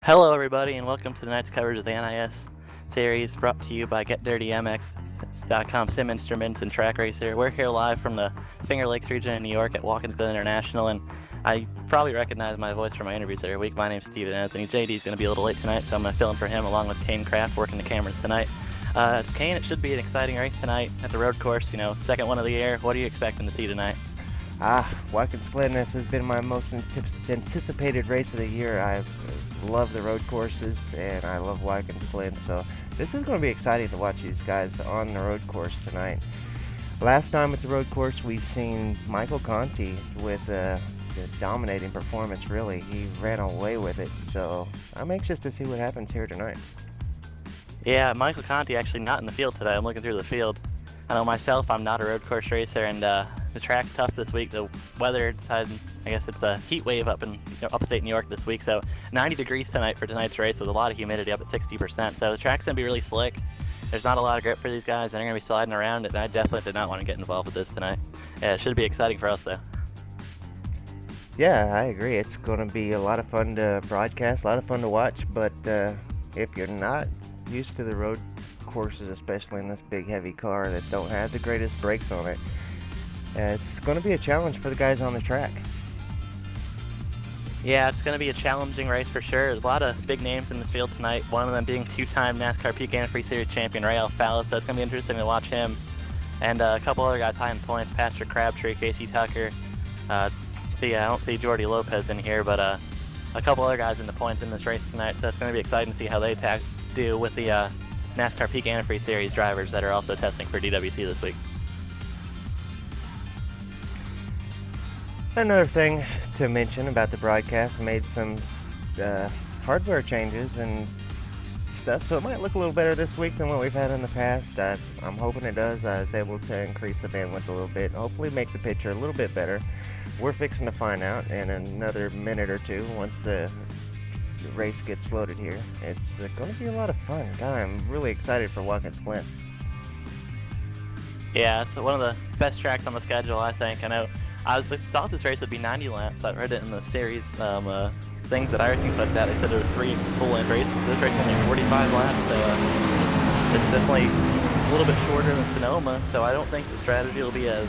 Hello, everybody, and welcome to tonight's coverage of the NIS series brought to you by GetDirtyMX.com, SimInstruments and TrakRacer. We're here live from the Finger Lakes region in New York at Watkins Glen International, and I probably recognize my voice from my interviews every week. My name's Steven Anthony. JD's going to be a little late tonight, so I'm going to fill in for him along with Kane Kraft working the cameras tonight. Kane, it should be an exciting race tonight at the road course, second one of the year. What are you expecting to see tonight? Watkins Glen, this has been my most anticipated race of the year. I love the road courses and I love Watkins Glen, so this is going to be exciting to watch these guys on the road course tonight. Last time at the road course we seen Michael Conti with a dominating performance, really. He ran away with it, so I'm anxious to see what happens here tonight. Yeah, Michael Conti actually not in the field today. I'm looking through the field. I know myself, I'm not a road course racer, and the track's tough this week. The weather decided, I guess it's a heat wave up in upstate New York this week, so 90 degrees tonight for tonight's race with a lot of humidity up at 60%. So the track's going to be really slick. There's not a lot of grip for these guys, and they're going to be sliding around, and I definitely did not want to get involved with this tonight. Yeah, it should be exciting for us, though. Yeah, I agree. It's going to be a lot of fun to broadcast, a lot of fun to watch, but if you're not used to the road courses, especially in this big heavy car that don't have the greatest brakes on it, it's going to be a challenge for the guys on the track. Yeah, it's going to be a challenging race for sure. There's a lot of big names in this field tonight, one of them being two-time NASCAR Peak Antifreeze Series champion Ray Alfalla, so it's going to be interesting to watch him. And a couple other guys high in points, Patrick Crabtree, Casey Tucker. I don't see Jordy Lopez in here, but a couple other guys in the points in this race tonight, so it's going to be exciting to see how they do with the NASCAR Peak Antifreeze Series drivers that are also testing for DWC this week. Another thing to mention about the broadcast, made some hardware changes and stuff, so it might look a little better this week than what we've had in the past. I'm hoping it does. I was able to increase the bandwidth a little bit, hopefully make the picture a little bit better. We're fixing to find out in another minute or two once the race gets loaded here. It's going to be a lot of fun. God, I'm really excited for Watkins Glen. Yeah, it's one of the best tracks on the schedule, I think. I thought this race would be 90 laps. I read it in the series things that iRacing puts out. They said it was 3 full-length races. This race is only 45 laps, so it's definitely a little bit shorter than Sonoma. So I don't think the strategy will be as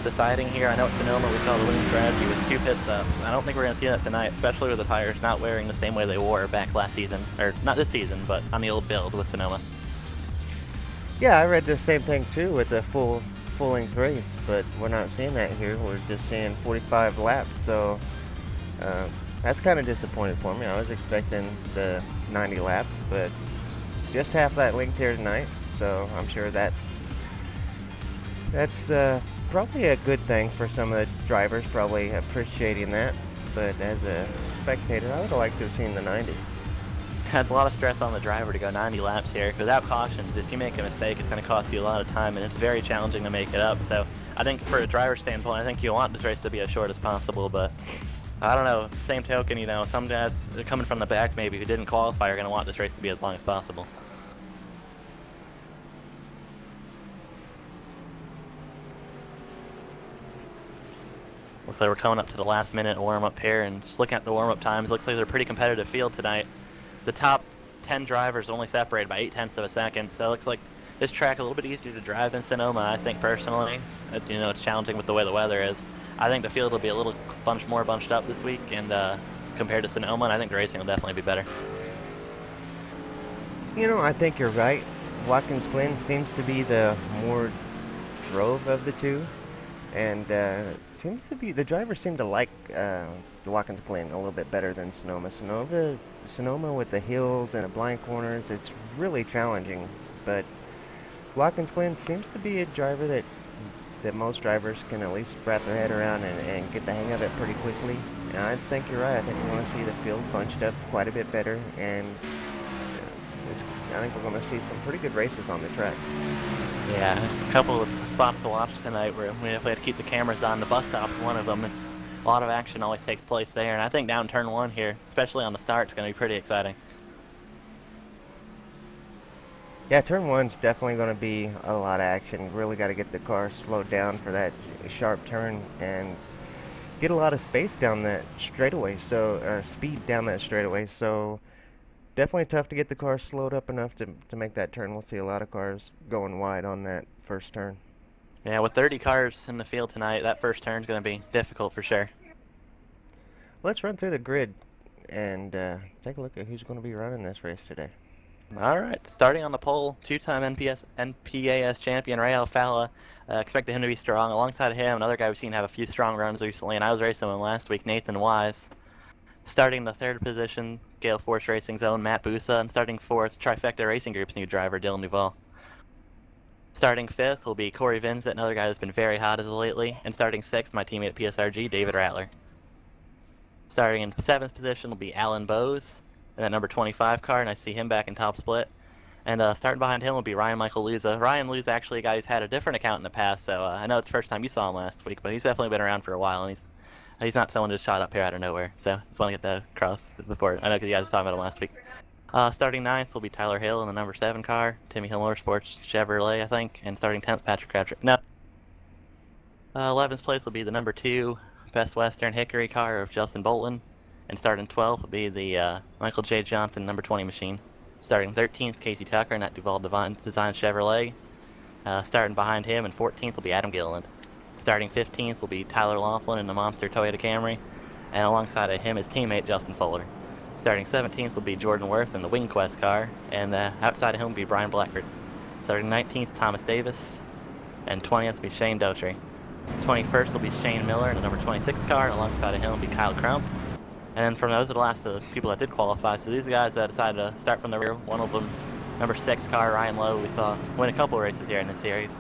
deciding here. I know at Sonoma we saw the winning strategy with 2 pit stops. I don't think we're going to see that tonight, especially with the tires not wearing the same way they wore back last season, or not this season, but on the old build with Sonoma. Yeah, I read the same thing too with the full-length race, but we're not seeing that here. We're just seeing 45 laps, so that's kind of disappointing for me. I was expecting the 90 laps, but just half that length here tonight, so I'm sure that's probably a good thing for some of the drivers, probably appreciating that, but as a spectator, I would have liked to have seen the 90. That's a lot of stress on the driver to go 90 laps here. Without cautions, if you make a mistake, it's going to cost you a lot of time, and it's very challenging to make it up. So I think for a driver's standpoint, I think you want this race to be as short as possible, but I don't know. Same token, some guys that are coming from the back maybe who didn't qualify are going to want this race to be as long as possible. Looks like we're coming up to the last minute warm-up here, and just looking at the warm-up times, looks like they're a pretty competitive field tonight. The top 10 drivers only separated by 0.8 of a second, so it looks like this track a little bit easier to drive than Sonoma, I think, personally. It's challenging with the way the weather is. I think the field will be a little more bunched up this week, and compared to Sonoma, and I think the racing will definitely be better. I think you're right. Watkins Glen seems to be the more drove of the two, and the drivers seem to like the Watkins Glen a little bit better than Sonoma. Sonoma with the hills and the blind corners, it's really challenging, but Watkins Glen seems to be a driver that most drivers can at least wrap their head around and get the hang of it pretty quickly. And I think you're right. I think we're going to see the field bunched up quite a bit better, and I think we're going to see some pretty good races on the track. Yeah, a couple of spots to watch tonight where we definitely have to keep the cameras on. The bus stop's one of them. It's a lot of action always takes place there, and I think down turn 1 here, especially on the start, it's going to be pretty exciting. Yeah, turn 1's definitely going to be a lot of action. Really got to get the car slowed down for that sharp turn and get a lot of space down that straightaway, or speed down that straightaway. So Definitely tough to get the car slowed up enough to make that turn. We'll see a lot of cars going wide on that first turn. Yeah, with 30 cars in the field tonight, that first turn's going to be difficult for sure. Let's run through the grid and take a look at who's going to be running this race today. All right, starting on the pole, two-time NPAS champion Ray Alfala. Expected him to be strong. Alongside of him, another guy we've seen have a few strong runs recently, and I was racing him last week, Nathan Wise. Starting in the third position, Gale Force Racing's own Matt Busa, and starting fourth, Trifecta Racing Group's new driver, Dylan Duval. Starting fifth will be Corey Vincent, another guy who's been very hot as of lately, and starting sixth, my teammate at PSRG, David Rattler. Starting in seventh position will be Alan Bowes, in that number 25 car, and I see him back in top split. And starting behind him will be Ryan Michael Luza. Ryan Luza actually a guy who's had a different account in the past, so I know it's the first time you saw him last week, but he's definitely been around for a while, and he's not someone who just shot up here out of nowhere. So just want to get that across before. I know because you guys were talking about him last week. Starting ninth will be Tyler Hill in the number 7 car, Timmy Hill Motorsports Chevrolet, I think, and starting 10th, Patrick Crabtree. No. 11th place will be the number 2 Best Western Hickory car of Justin Bolton, and starting 12th will be the Michael J. Johnson number 20 machine. Starting 13th, Casey Tucker in that Duval Design Chevrolet. Starting behind him, and 14th will be Adam Gilliland. Starting 15th will be Tyler Laughlin in the Monster Toyota Camry, and alongside of him his teammate Justin Fuller. Starting 17th will be Jordan Worth in the Wing Quest car, and outside of him will be Brian Blackford. Starting 19th, Thomas Davis, and 20th will be Shane Dotry. 21st will be Shane Miller in the number 26 car, and alongside of him will be Kyle Crump. And then from those are the last of the people that did qualify. So these guys that decided to start from the rear, one of them, number 6 car, Ryan Lowe, we saw win a couple races here in this series.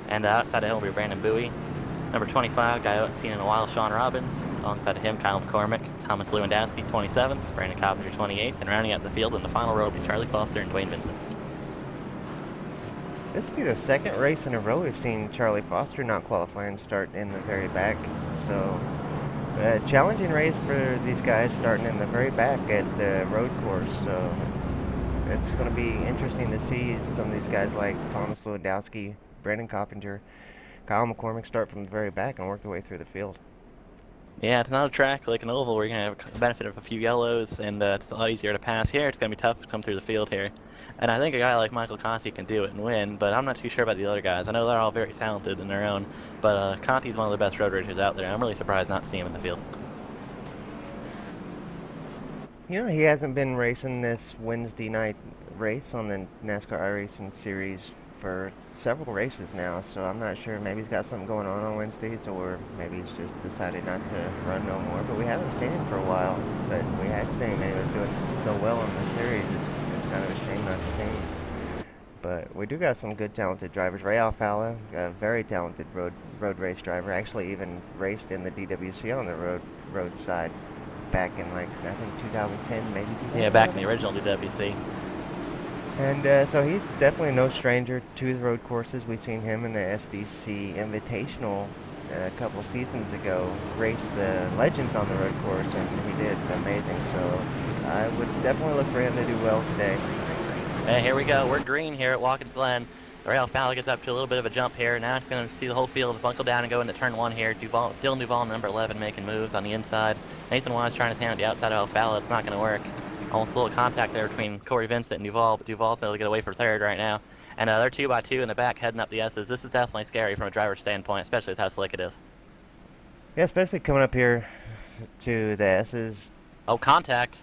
And outside of him will be Brandon Bowie. Number 25, guy I haven't seen in a while, Sean Robbins. Alongside of him, Kyle McCormick, Thomas Lewandowski, 27th, Brandon Coppinger, 28th, and rounding out the field in the final row will be Charlie Foster and Dwayne Vincent. This will be the second race in a row we've seen Charlie Foster not qualify and start in the very back. So, challenging race for these guys starting in the very back at the road course. So, it's going to be interesting to see some of these guys like Thomas Lewandowski, Brandon Coppinger, Kyle McCormick start from the very back and work their way through the field. Yeah, it's not a track like an oval where you're going to have the benefit of a few yellows, and it's a lot easier to pass. Here, it's going to be tough to come through the field here. And I think a guy like Michael Conti can do it and win, but I'm not too sure about the other guys. I know they're all very talented in their own, but Conti's one of the best road racers out there. I'm really surprised not to see him in the field. You know, he hasn't been racing this Wednesday night race on the NASCAR iRacing series for several races now, so I'm not sure. Maybe he's got something going on Wednesdays, or maybe he's just decided not to run no more. But we haven't seen him for a while. But we had seen him, and he was doing so well in the series. It's kind of a shame not to see him. But we do got some good, talented drivers. Ray Alfala, a very talented road race driver, actually even raced in the DWC on the road side back in, like, I think 2010, maybe 2011. Yeah, back in the original DWC. And so he's definitely no stranger to the road courses. We've seen him in the SDC Invitational a couple seasons ago, race the Legends on the road course, and he did amazing. So I would definitely look for him to do well today. Hey, here we go. We're green here at Watkins Glen. Ray Alfala gets up to a little bit of a jump here. Now it's going to see the whole field buckle down and go into turn 1 here. Dylan Duval, number 11, making moves on the inside. Nathan Wise trying his hand at the outside of Alfala. It's not going to work. Almost a little contact there between Corey Vincent and Duval, but Duval's able to get away for third right now. And they're 2x2 in the back heading up the S's. This is definitely scary from a driver's standpoint, especially with how slick it is. Yeah, especially coming up here to the S's. Oh, contact.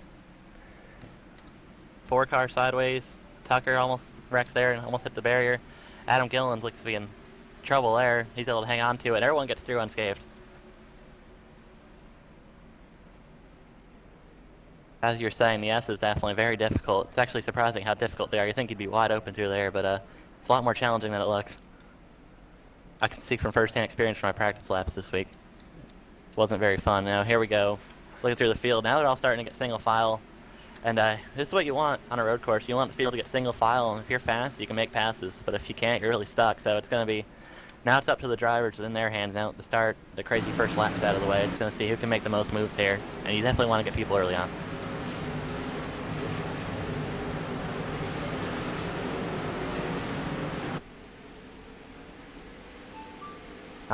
4 car sideways. Tucker almost wrecks there and almost hit the barrier. Adam Gilliland looks to be in trouble there. He's able to hang on to it. Everyone gets through unscathed. As you're saying, the S is definitely very difficult. It's actually surprising how difficult they are. You think you'd be wide open through there, but it's a lot more challenging than it looks. I can speak from first-hand experience from my practice laps this week. It wasn't very fun. Now, here we go. Looking through the field. Now they're all starting to get single file. And this is what you want on a road course. You want the field to get single file, and if you're fast, you can make passes. But if you can't, you're really stuck. So it's going to be, now it's up to the drivers in their hands. Now to start the crazy first laps out of the way. It's going to see who can make the most moves here. And you definitely want to get people early on.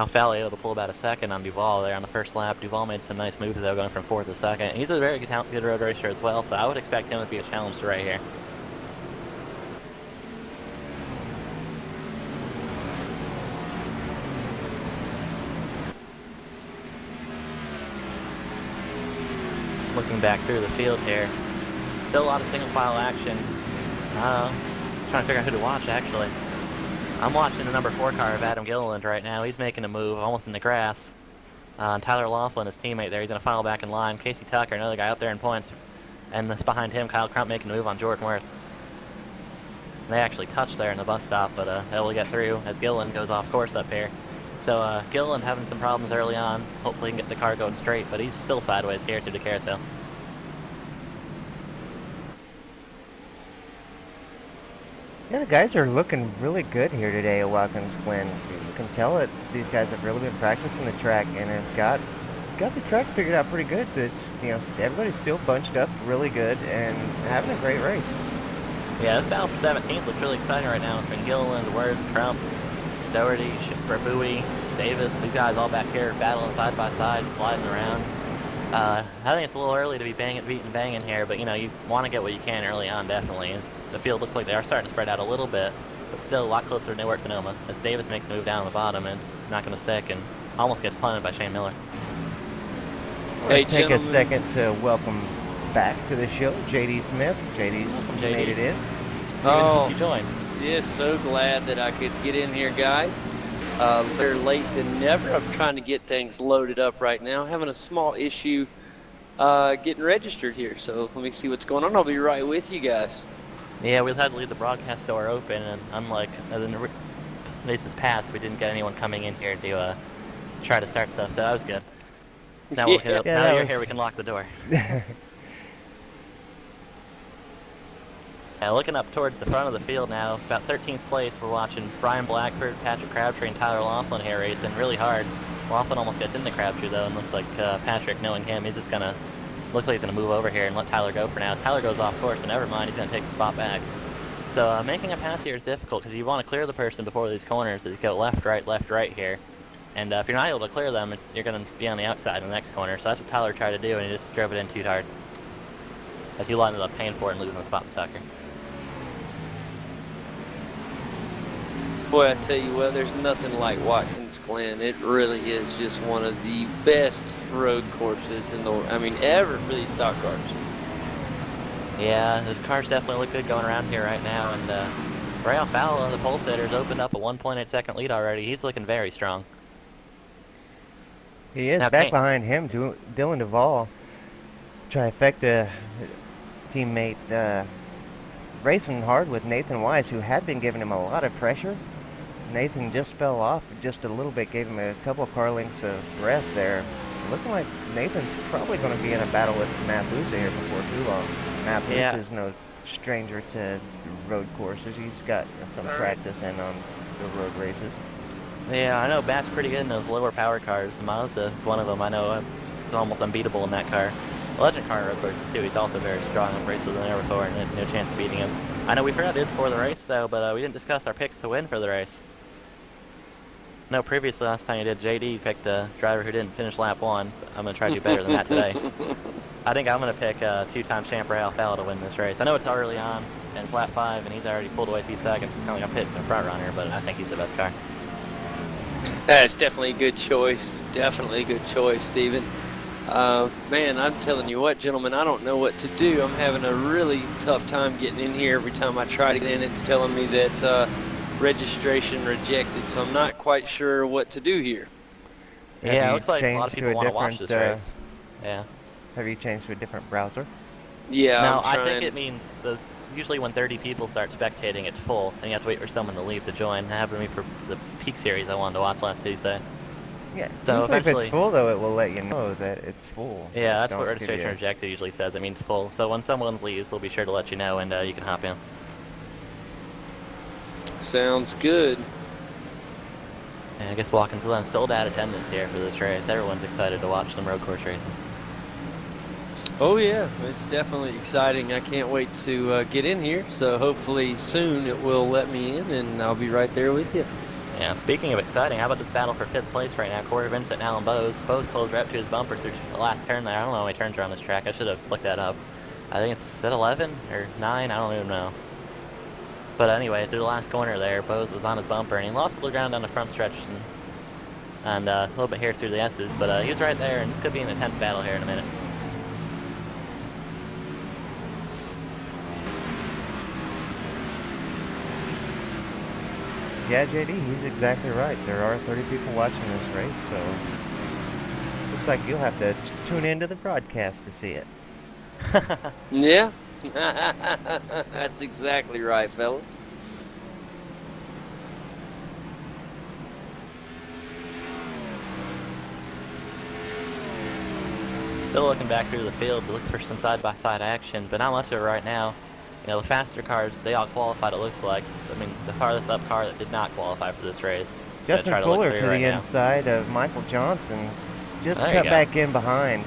Alfala able to pull about a second on Duval there on the first lap. Duval made some nice moves though, going from 4th to 2nd. He's a very good road racer as well, so I would expect him to be a challenge to right here. Looking back through the field here, still a lot of single file action. Trying to figure out who to watch actually. I'm watching the number 4 car of Adam Gilliland right now. He's making a move almost in the grass. Tyler Laughlin, his teammate there, he's going to file back in line. Casey Tucker, another guy up there in points. And this behind him, Kyle Crump making a move on Jordan Worth. They actually touched there in the bus stop, but able to get through as Gilliland goes off course up here. So Gilliland having some problems early on. Hopefully he can get the car going straight, but he's still sideways here through the carousel. Yeah, the guys are looking really good here today at Watkins Glen. You can tell that these guys have really been practicing the track and have got the track figured out pretty good. It's, you know, everybody's still bunched up really good and having a great race. Yeah, this battle for 17th looks really exciting right now between Gilliland, Worth, Crump, Doherty, Bowie, Davis. These guys all back here battling side by side, sliding around. I think it's a little early to be beating banging here, but you know, you want to get what you can early on, definitely. The field looks like they are starting to spread out a little bit, but still a lot closer to Newark Sonoma as Davis makes the move down the bottom and it's not going to stick and almost gets punted by Shane Miller. Hey, take a second to welcome back to the show JD Smith. JD's made it in. Oh, you joined. Yeah, so glad that I could get in here, guys. Better late than never. I'm trying to get things loaded up right now. Having a small issue getting registered here. So let me see what's going on. I'll be right with you guys. Yeah, we've had to leave the broadcast door open, and unlike in the races past, we didn't get anyone coming in here to try to start stuff, so that was good. Now, now you're here, we can lock the door. Looking up towards the front of the field now, about 13th place, we're watching Brian Blackford, Patrick Crabtree, and Tyler Laughlin here racing really hard. Laughlin almost gets into Crabtree though, and looks like Patrick, knowing him, he's just gonna, looks like he's gonna move over here and let Tyler go for now. Tyler goes off course, so never mind, he's gonna take the spot back. So making a pass here is difficult because you want to clear the person before these corners. They go left, right here. And if you're not able to clear them, you're gonna be on the outside in the next corner. So that's what Tyler tried to do, and he just drove it in too hard. As he ended up paying for it and losing the spot to Tucker. Boy, I tell you what, there's nothing like Watkins Glen. It really is just one of the best road courses in the, ever for these stock cars. Yeah, the cars definitely look good going around here right now, and Ray Alfala, the pole setter's opened up a 1.8 second lead already. He's looking very strong. He is. Now, back behind him, Dylan Duvall, trifecta teammate, racing hard with Nathan Wise, who had been giving him a lot of pressure. Nathan just fell off just a little bit, gave him a couple of car lengths of breath there. Looking like Nathan's probably going to be in a battle with Matt Luce here before too long. Matt Luce is no stranger to road courses. He's got some practice in on the road races. Yeah, I know Matt's pretty good in those lower power cars. Mazda is one of them. I know it's almost unbeatable in that car. Legend car road courses too. He's also very strong in races than ever before, and no chance of beating him. I know we forgot to do it before the race though, but we didn't discuss our picks to win for the race. No, previously last time you did, JD picked a driver who didn't finish lap 1. I'm going to try to do better than that today. I think I'm going to pick two-time champ Ray Alfala to win this race. I know it's early on in lap 5, and he's already pulled away 2 seconds. It's kind of like a pit in front runner, but I think he's the best car. That's definitely a good choice. Definitely a good choice, Steven. Man, I'm telling you what, gentlemen, I don't know what to do. I'm having a really tough time getting in here. Every time I try to get in, it's telling me that registration rejected, so I'm not quite sure what to do here. Yeah, it looks like a lot of people want to watch this race. Yeah. Have you changed to a different browser? Yeah. No, I think it means usually when 30 people start spectating, it's full, and you have to wait for someone to leave to join. That happened to me for the Peak Series I wanted to watch last Tuesday. Yeah, so if it's full, though, it will let you know that it's full. Yeah, that's what registration rejected usually says. It means full. So when someone leaves, they'll be sure to let you know, and you can hop in. Sounds good. Yeah, I guess Watkins Glen sold out attendance here for this race. Everyone's excited to watch some road course racing. Oh yeah, it's definitely exciting. I can't wait to get in here. So hopefully soon it will let me in, and I'll be right there with you. Yeah, speaking of exciting, how about this battle for 5th place right now? Corey Vincent and Alan Bose. Bose closed right up to his bumper through the last turn there. I don't know how many turns are on this track. I should have looked that up. I think it's at 11 or 9. I don't even know. But anyway, through the last corner there, Bose was on his bumper, and he lost a little ground on the front stretch and a little bit here through the S's. But he was right there, and this could be an intense battle here in a minute. Yeah, JD, he's exactly right. There are 30 people watching this race, so looks like you'll have to tune into the broadcast to see it. Yeah, that's exactly right, fellas. Still looking back through the field to look for some side-by-side action, but not much of it right now. You know, the faster cars, they all qualified, it looks like. I mean, the farthest up car that did not qualify for this race. Justin Fuller to the inside of Michael Johnson. Just cut back in behind.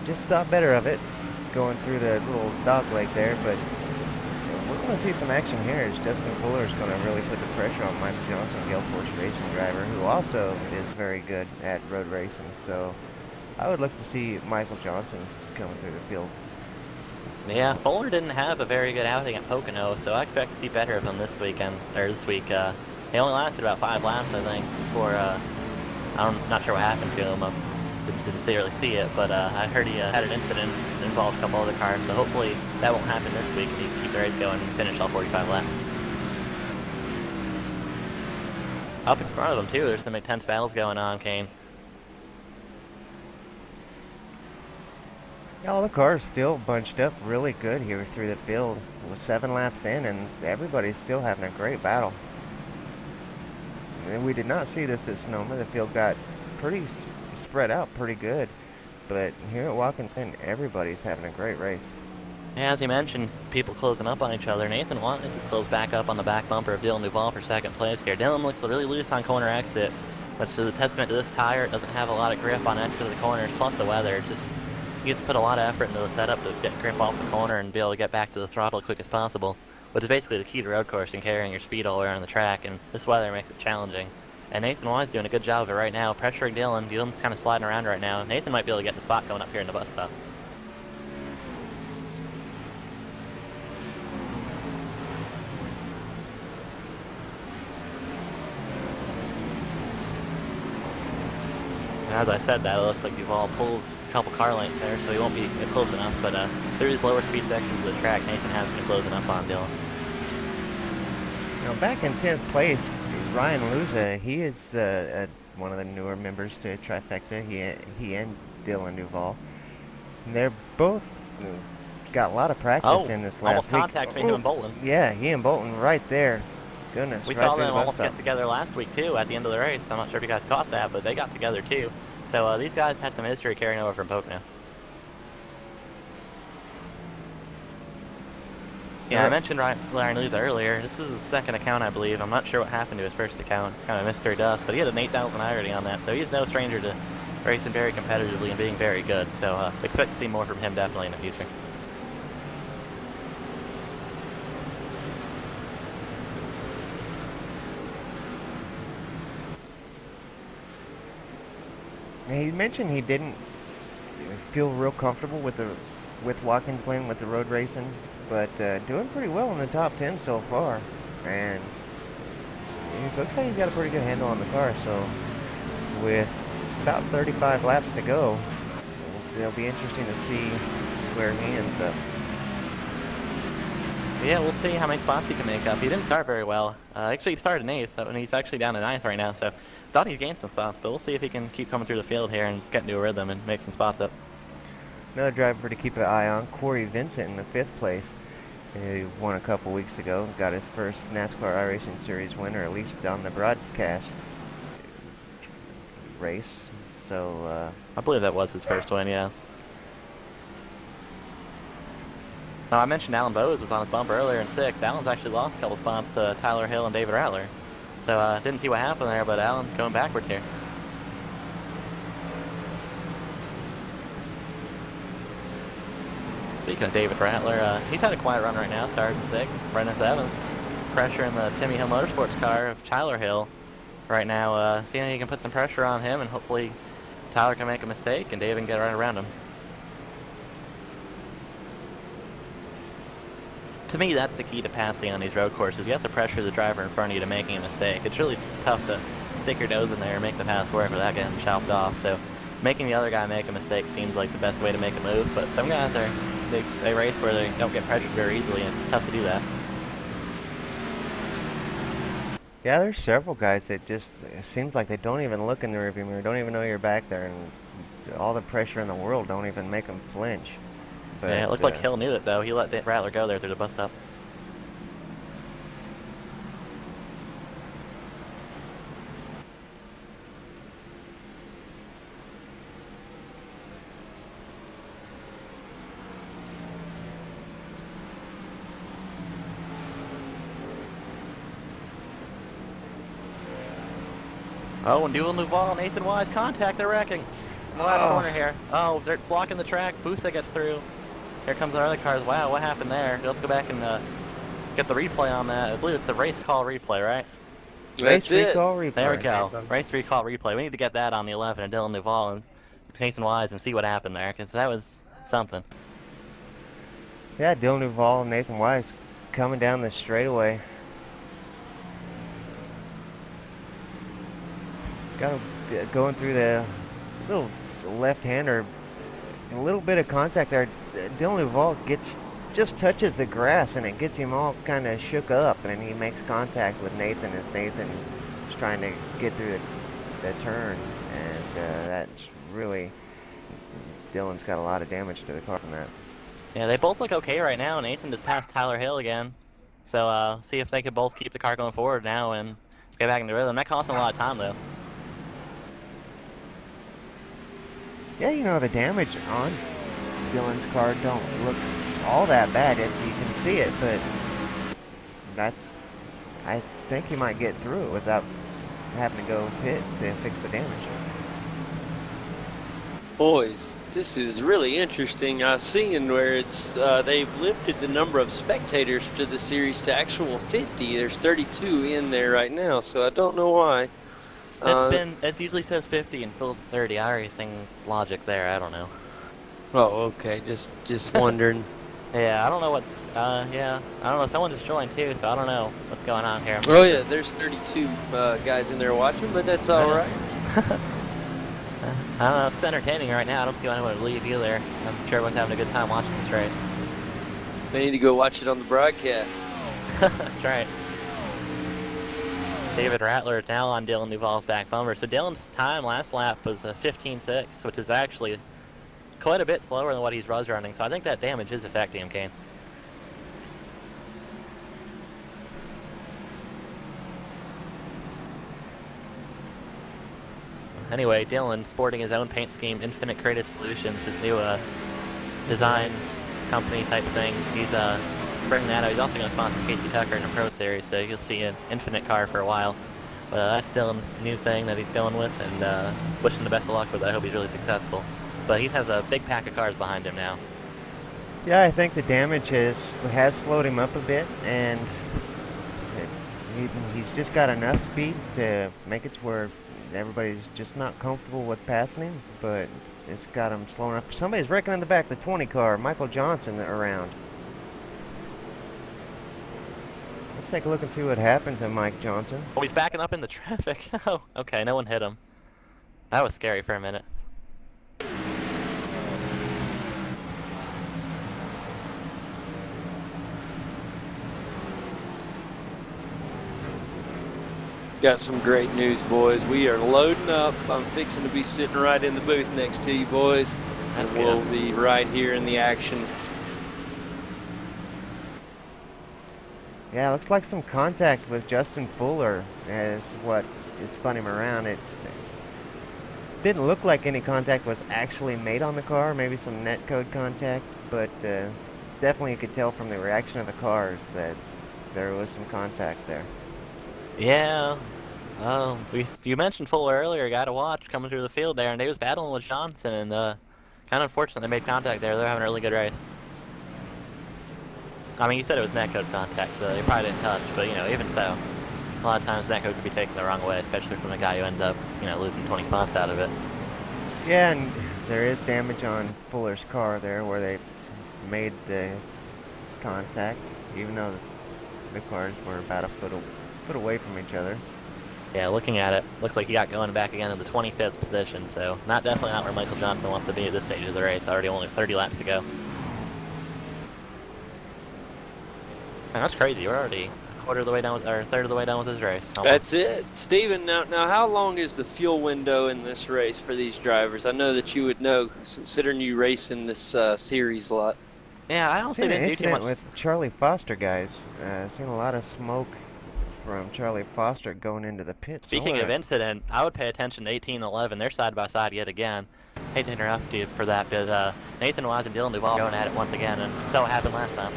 Just thought better of it, going through the little dog leg there, but we're going to see some action here as Justin Fuller is going to really put the pressure on Michael Johnson, Gale Force Racing driver, who also is very good at road racing. So I would look to see Michael Johnson coming through the field. Yeah, Fuller didn't have a very good outing at Pocono, so I expect to see better of him this weekend, or this week. He only lasted about 5 laps, I think, before, I'm not sure what happened to him. I didn't really see it, but I heard he had an incident that involved a couple other cars, so hopefully that won't happen this week and he can keep the race going and finish all 45 laps. Up in front of him, too, there's some intense battles going on, Kane. All the cars still bunched up really good here through the field. With 7 laps in, and everybody's still having a great battle. And we did not see this at Sonoma. The field got pretty spread out pretty good. But here at Watkins Glen, everybody's having a great race. Yeah, as you mentioned, people closing up on each other. Nathan Watkins is closed back up on the back bumper of Dylan Duval for 2nd place here. Dylan looks really loose on corner exit, which is a testament to this tire. It doesn't have a lot of grip on exit of the corners, plus the weather. He gets to put a lot of effort into the setup to get grip off the corner and be able to get back to the throttle as quick as possible, which is basically the key to road course and carrying your speed all the way around the track, and this weather makes it challenging. And Nathan Wise doing a good job of it right now, pressuring Dylan. Dylan's kind of sliding around right now. Nathan might be able to get the spot coming up here in the bus stop. As I said that, it looks like Duval pulls a couple car lengths there, so he won't be close enough, but through these lower speed sections of the track, Nathan has been closing up on Dylan. Now back in 10th place, Ryan Luza, he is one of the newer members to Trifecta, he and Dylan Duval. And they're both got a lot of practice in this last week. Almost contact between him and Bolton. Yeah, he and Bolton right there. Goodness, we saw them almost get together last week, too, at the end of the race. I'm not sure if you guys caught that, but they got together, too. So these guys had some history carrying over from Pocono. Yeah, I mentioned Ryan Luza earlier. This is his 2nd account, I believe. I'm not sure what happened to his 1st account. It's kind of a mystery to us, but he had an 8,000 rating on that, so he's no stranger to racing very competitively and being very good. So expect to see more from him definitely in the future. He mentioned he didn't feel real comfortable with Watkins Glen with the road racing, but doing pretty well in the top 10 so far, and it looks like he's got a pretty good handle on the car. So with about 35 laps to go, it'll be interesting to see where he ends up. Yeah, we'll see how many spots he can make up. He didn't start very well. Actually, he started in 8th, and he's actually down to 9th right now, so thought he'd gained some spots, but we'll see if he can keep coming through the field here and just get into a rhythm and make some spots up. Another driver to keep an eye on, Corey Vincent in the 5th place. He won a couple weeks ago, got his first NASCAR iRacing Series winner, at least on the broadcast race. So I believe that was his first win, yes. Now, I mentioned Alan Bose was on his bumper earlier in 6th. Alan's actually lost a couple spots to Tyler Hill and David Rattler. So didn't see what happened there, but Alan going backwards here. Speaking of David Rattler, he's had a quiet run right now, started in 6th, running in 7th. pressure in the Timmy Hill Motorsports car of Tyler Hill right now, seeing if he can put some pressure on him, and hopefully Tyler can make a mistake and David can get right around him. To me, that's the key to passing on these road courses. You have to pressure the driver in front of you to making a mistake. It's really tough to stick your nose in there and make the pass work without getting chopped off. So making the other guy make a mistake seems like the best way to make a move. But some guys they race where they don't get pressured very easily, and it's tough to do that. Yeah, there's several guys that just, it seems like they don't even look in the rearview mirror, don't even know you're back there, and all the pressure in the world don't even make them flinch. But, yeah, it looked like Hill knew it, though. He let Rattler go there through the bus stop. Oh, and Dual Duval, Nathan Wise, contact, they're wrecking. In the last corner here. Oh, they're blocking the track. Busa gets through. Here comes our other cars. Wow, what happened there? You'll have to go back and get the replay on that. I believe it's the race call replay, right? That's it. Recall replay. There we go. Race recall replay. We need to get that on the 11 and Dylan Duval and Nathan Wise and see what happened there, because that was something. Yeah, Dylan Duval and Nathan Wise coming down the straightaway. Going through the little left-hander, a little bit of contact there. Dylan Duval just touches the grass, and it gets him all kind of shook up, and he makes contact with Nathan as Nathan is trying to get through the turn, and that's really, Dylan's got a lot of damage to the car from that. Yeah, they both look okay right now. Nathan just passed Tyler Hill again, so see if they could both keep the car going forward now and get back into rhythm. That cost them a lot of time, though. Yeah, you know, the damage on Dylan's car don't look all that bad. You can see it, but I think he might get through it without having to go pit to fix the damage. Boys, this is really interesting. I've seen where it's they've lifted the number of spectators to the series to actual 50. There's 32 in there right now, so I don't know why. It usually says 50 and fills 30. iRacing logic there, I don't know. Oh, okay. Just wondering. Yeah, I don't know what. Yeah, I don't know. Someone just joined too, so I don't know what's going on here. Oh yeah, there's 32 guys in there watching, but that's all right. I don't know. It's entertaining right now. I don't see why anyone would leave either. I'm sure everyone's having a good time watching this race. They need to go watch it on the broadcast. That's right. David Rattler now on Dylan Duval's back bumper. So Dylan's time last lap was 15.6, which is actually quite a bit slower than what he's running. So I think that damage is affecting him, Kane. Anyway, Dylan sporting his own paint scheme, Infinite Creative Solutions, his new design company type thing. He's bringing that out. He's also going to sponsor Casey Tucker in the Pro Series, so you'll see an Infinite car for a while. But that's Dylan's new thing that he's going with, and wishing the best of luck with it. I hope he's really successful. But he has a big pack of cars behind him now. Yeah, I think the damage has slowed him up a bit, and he's just got enough speed to make it to where everybody's just not comfortable with passing him, but it's got him slow enough. Somebody's wrecking in the back of the 20 car, Michael Johnson around. Let's take a look and see what happened to Mike Johnson. Oh, he's backing up in the traffic. Oh, okay, no one hit him. That was scary for a minute. Got some great news, boys. We are loading up. I'm fixing to be sitting right in the booth next to you, boys. That's and we'll be right here in the action. Yeah, looks like some contact with Justin Fuller is what spun him around. It didn't look like any contact was actually made on the car, maybe some netcode contact, but definitely you could tell from the reaction of the cars that there was some contact there. Yeah. You mentioned Fuller earlier, a guy to watch coming through the field there, and they was battling with Johnson, and kind of unfortunate they made contact there. They're having a really good race. I mean, you said it was netcode contact, so they probably didn't touch, but, even so, a lot of times netcode could be taken the wrong way, especially from a guy who ends up, losing 20 spots out of it. Yeah, and there is damage on Fuller's car there where they made the contact, even though the cars were about a foot away from each other. Yeah, looking at it, looks like he got going back again in the 25th position, so definitely not where Michael Johnson wants to be at this stage of the race. Already only 30 laps to go. Man, that's crazy. We're already a quarter of the way down, or a third of the way done with this race. Almost. That's it. Steven, now how long is the fuel window in this race for these drivers? I know that you would know, considering you race in this series a lot. Yeah, I honestly didn't do too much. With Charlie Foster, guys. Seen a lot of smoke from Charlie Foster going into the pits. Speaking of incident, I would pay attention to 18 and 11. They're side by side yet again. Hate to interrupt you for that, but Nathan Wise and Dylan Duvall going at it once again, and so it happened last time.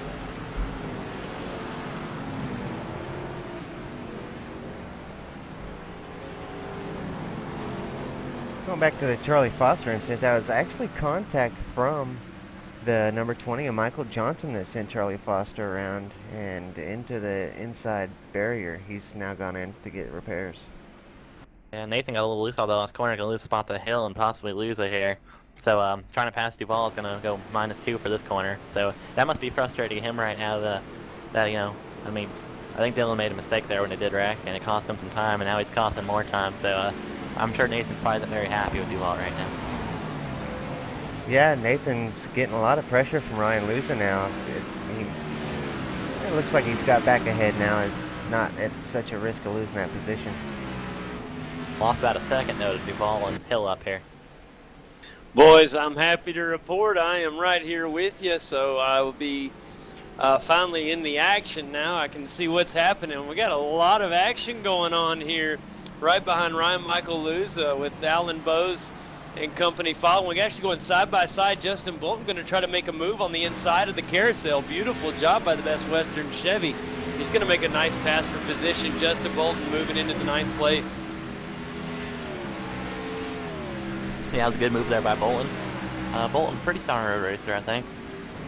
Going back to the Charlie Foster incident, that was actually contact from the number 20 of Michael Johnson that sent Charlie Foster around and into the inside barrier. He's now gone in to get repairs. Yeah, Nathan got a little loose on the last corner, going to lose a spot to the hill and possibly lose it here. So trying to pass Duvall is going to go -2 for this corner. So that must be frustrating him right now that I mean, I think Dylan made a mistake there when it did wreck, and it cost him some time, and now he's costing more time. So I'm sure Nathan probably isn't very happy with Duvall right now. Yeah, Nathan's getting a lot of pressure from Ryan Luza now. It looks like he's got back ahead now. It's not at such a risk of losing that position. Lost about a second though to Duvall and Hill up here. Boys, I'm happy to report I am right here with you, so I will be finally in the action now. I can see what's happening. We got a lot of action going on here right behind Ryan Michael Luza with Alan Bose and company following. We're actually going side by side. Justin Bolton going to try to make a move on the inside of the carousel. Beautiful job by the Best Western Chevy. He's going to make a nice pass for position. Justin Bolton moving into the 9th place. Yeah, that was a good move there by Bolton. Bolton, pretty star road racer, I think.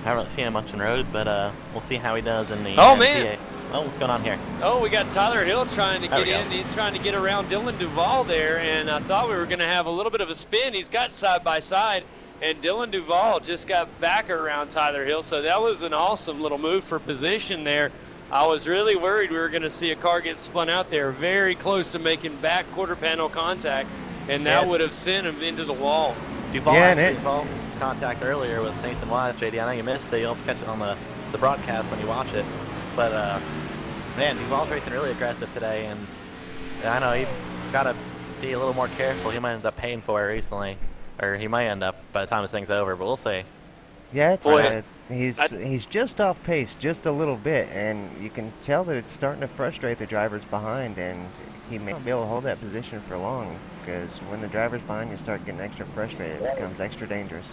Haven't really seen him much in road, but we'll see how he does in the man. Oh, what's going on here? Oh, we got Tyler Hill trying to get in. He's trying to get around Dylan Duvall there, and I thought we were going to have a little bit of a spin. He's got side by side, and Dylan Duvall just got back around Tyler Hill, so that was an awesome little move for position there. I was really worried we were going to see a car get spun out there, very close to making back quarter panel contact, and that would have sent him into the wall. Duvall actually involved contact earlier with Nathan Wise, JD. I know you missed it. You'll catch it on the broadcast when you watch it, but man, Duvall's racing really aggressive today, and I know he's got to be a little more careful. He might end up paying for it recently, or he might end up by the time this thing's over, but we'll see. Yeah, he's just off pace just a little bit, and you can tell that it's starting to frustrate the drivers behind, and he may not be able to hold that position for long, because when the drivers behind you start getting extra frustrated, it becomes extra dangerous.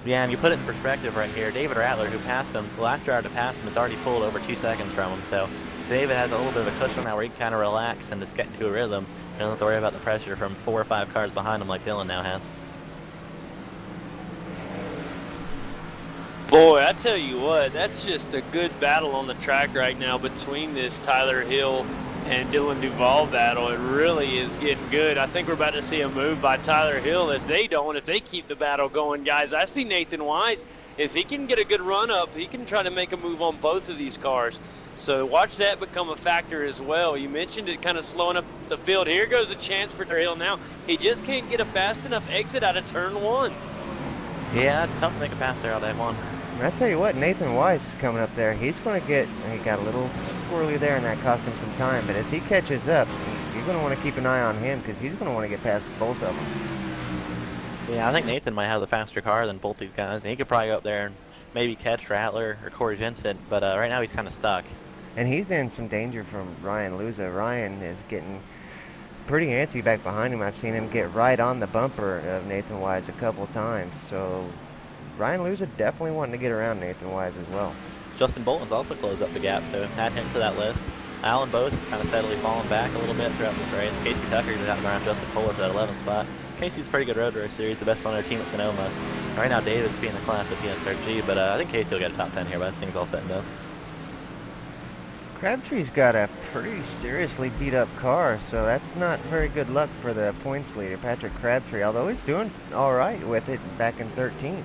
Yeah, and you put it in perspective right here. David Rattler, who passed him, the last driver to pass him, has already pulled over 2 seconds from him, so David has a little bit of a cushion now where he can kind of relax and just get into a rhythm. You don't have to worry about the pressure from 4 or 5 cars behind him like Dylan now has. Boy, I tell you what, that's just a good battle on the track right now between this Tyler Hill and Dylan Duvall battle. It really is getting good. I think we're about to see a move by Tyler Hill. If they keep the battle going, guys, I see Nathan Wise. If he can get a good run up, he can try to make a move on both of these cars. So watch that become a factor as well. You mentioned it kind of slowing up the field. Here goes a chance for Hill now. He just can't get a fast enough exit out of turn 1. Yeah, it's tough to make a pass there on day 1. I tell you what, Nathan Weiss coming up there, he's going to get, he got a little squirrely there and that cost him some time, but as he catches up, you're going to want to keep an eye on him because he's going to want to get past both of them. Yeah, I think Nathan might have the faster car than both these guys, and he could probably go up there and maybe catch Rattler or Corey Jensen, but right now he's kind of stuck. And he's in some danger from Ryan Luza. Ryan is getting pretty antsy back behind him. I've seen him get right on the bumper of Nathan Wise a couple times, so Ryan Luza definitely wanting to get around Nathan Wise as well. Justin Bolton's also closed up the gap, so add him to that list. Alan Bose is kind of steadily falling back a little bit throughout this race. Casey Tucker is out around Justin Fuller for that 11th spot. Casey's a pretty good road racer. He's the best on their team at Sonoma. Right now, David's being the class at PSRG, but I think Casey will get a top 10 here by the thing's all said and done. Crabtree's got a pretty seriously beat up car, so that's not very good luck for the points leader, Patrick Crabtree, although he's doing all right with it back in 13th.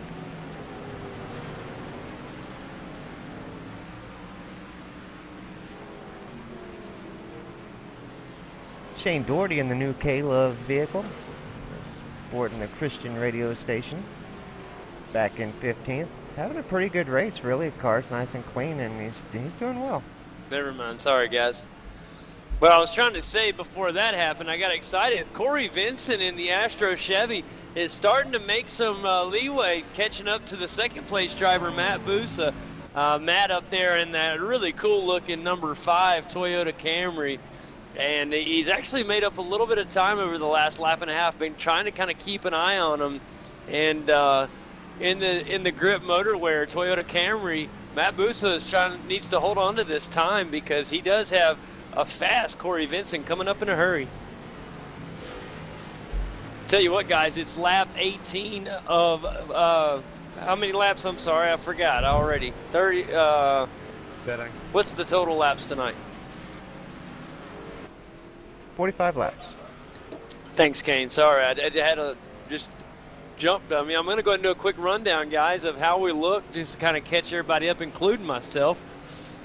Shane Doherty in the new K-Love vehicle, sporting the Christian radio station, back in 15th. Having a pretty good race, really. The car's nice and clean, and he's doing well. Never mind. Sorry, guys. Well, I was trying to say before that happened, I got excited. Corey Vincent in the Astro Chevy is starting to make some leeway, catching up to the second place driver, Matt Busa. Matt up there in that really cool looking number 5 Toyota Camry. And he's actually made up a little bit of time over the last lap and a half, been trying to kind of keep an eye on him. And in the grip motorwear Toyota Camry, Matt Busa needs to hold on to this time because he does have a fast Corey Vincent coming up in a hurry. Tell you what, guys, it's lap 18 of how many laps? I'm sorry, I forgot already. 30. Betting. What's the total laps tonight? 45 laps. Thanks, Kane. Sorry, I had to just jump. I mean, I'm going to go ahead and do a quick rundown, guys, of how we look, just to kind of catch everybody up, including myself.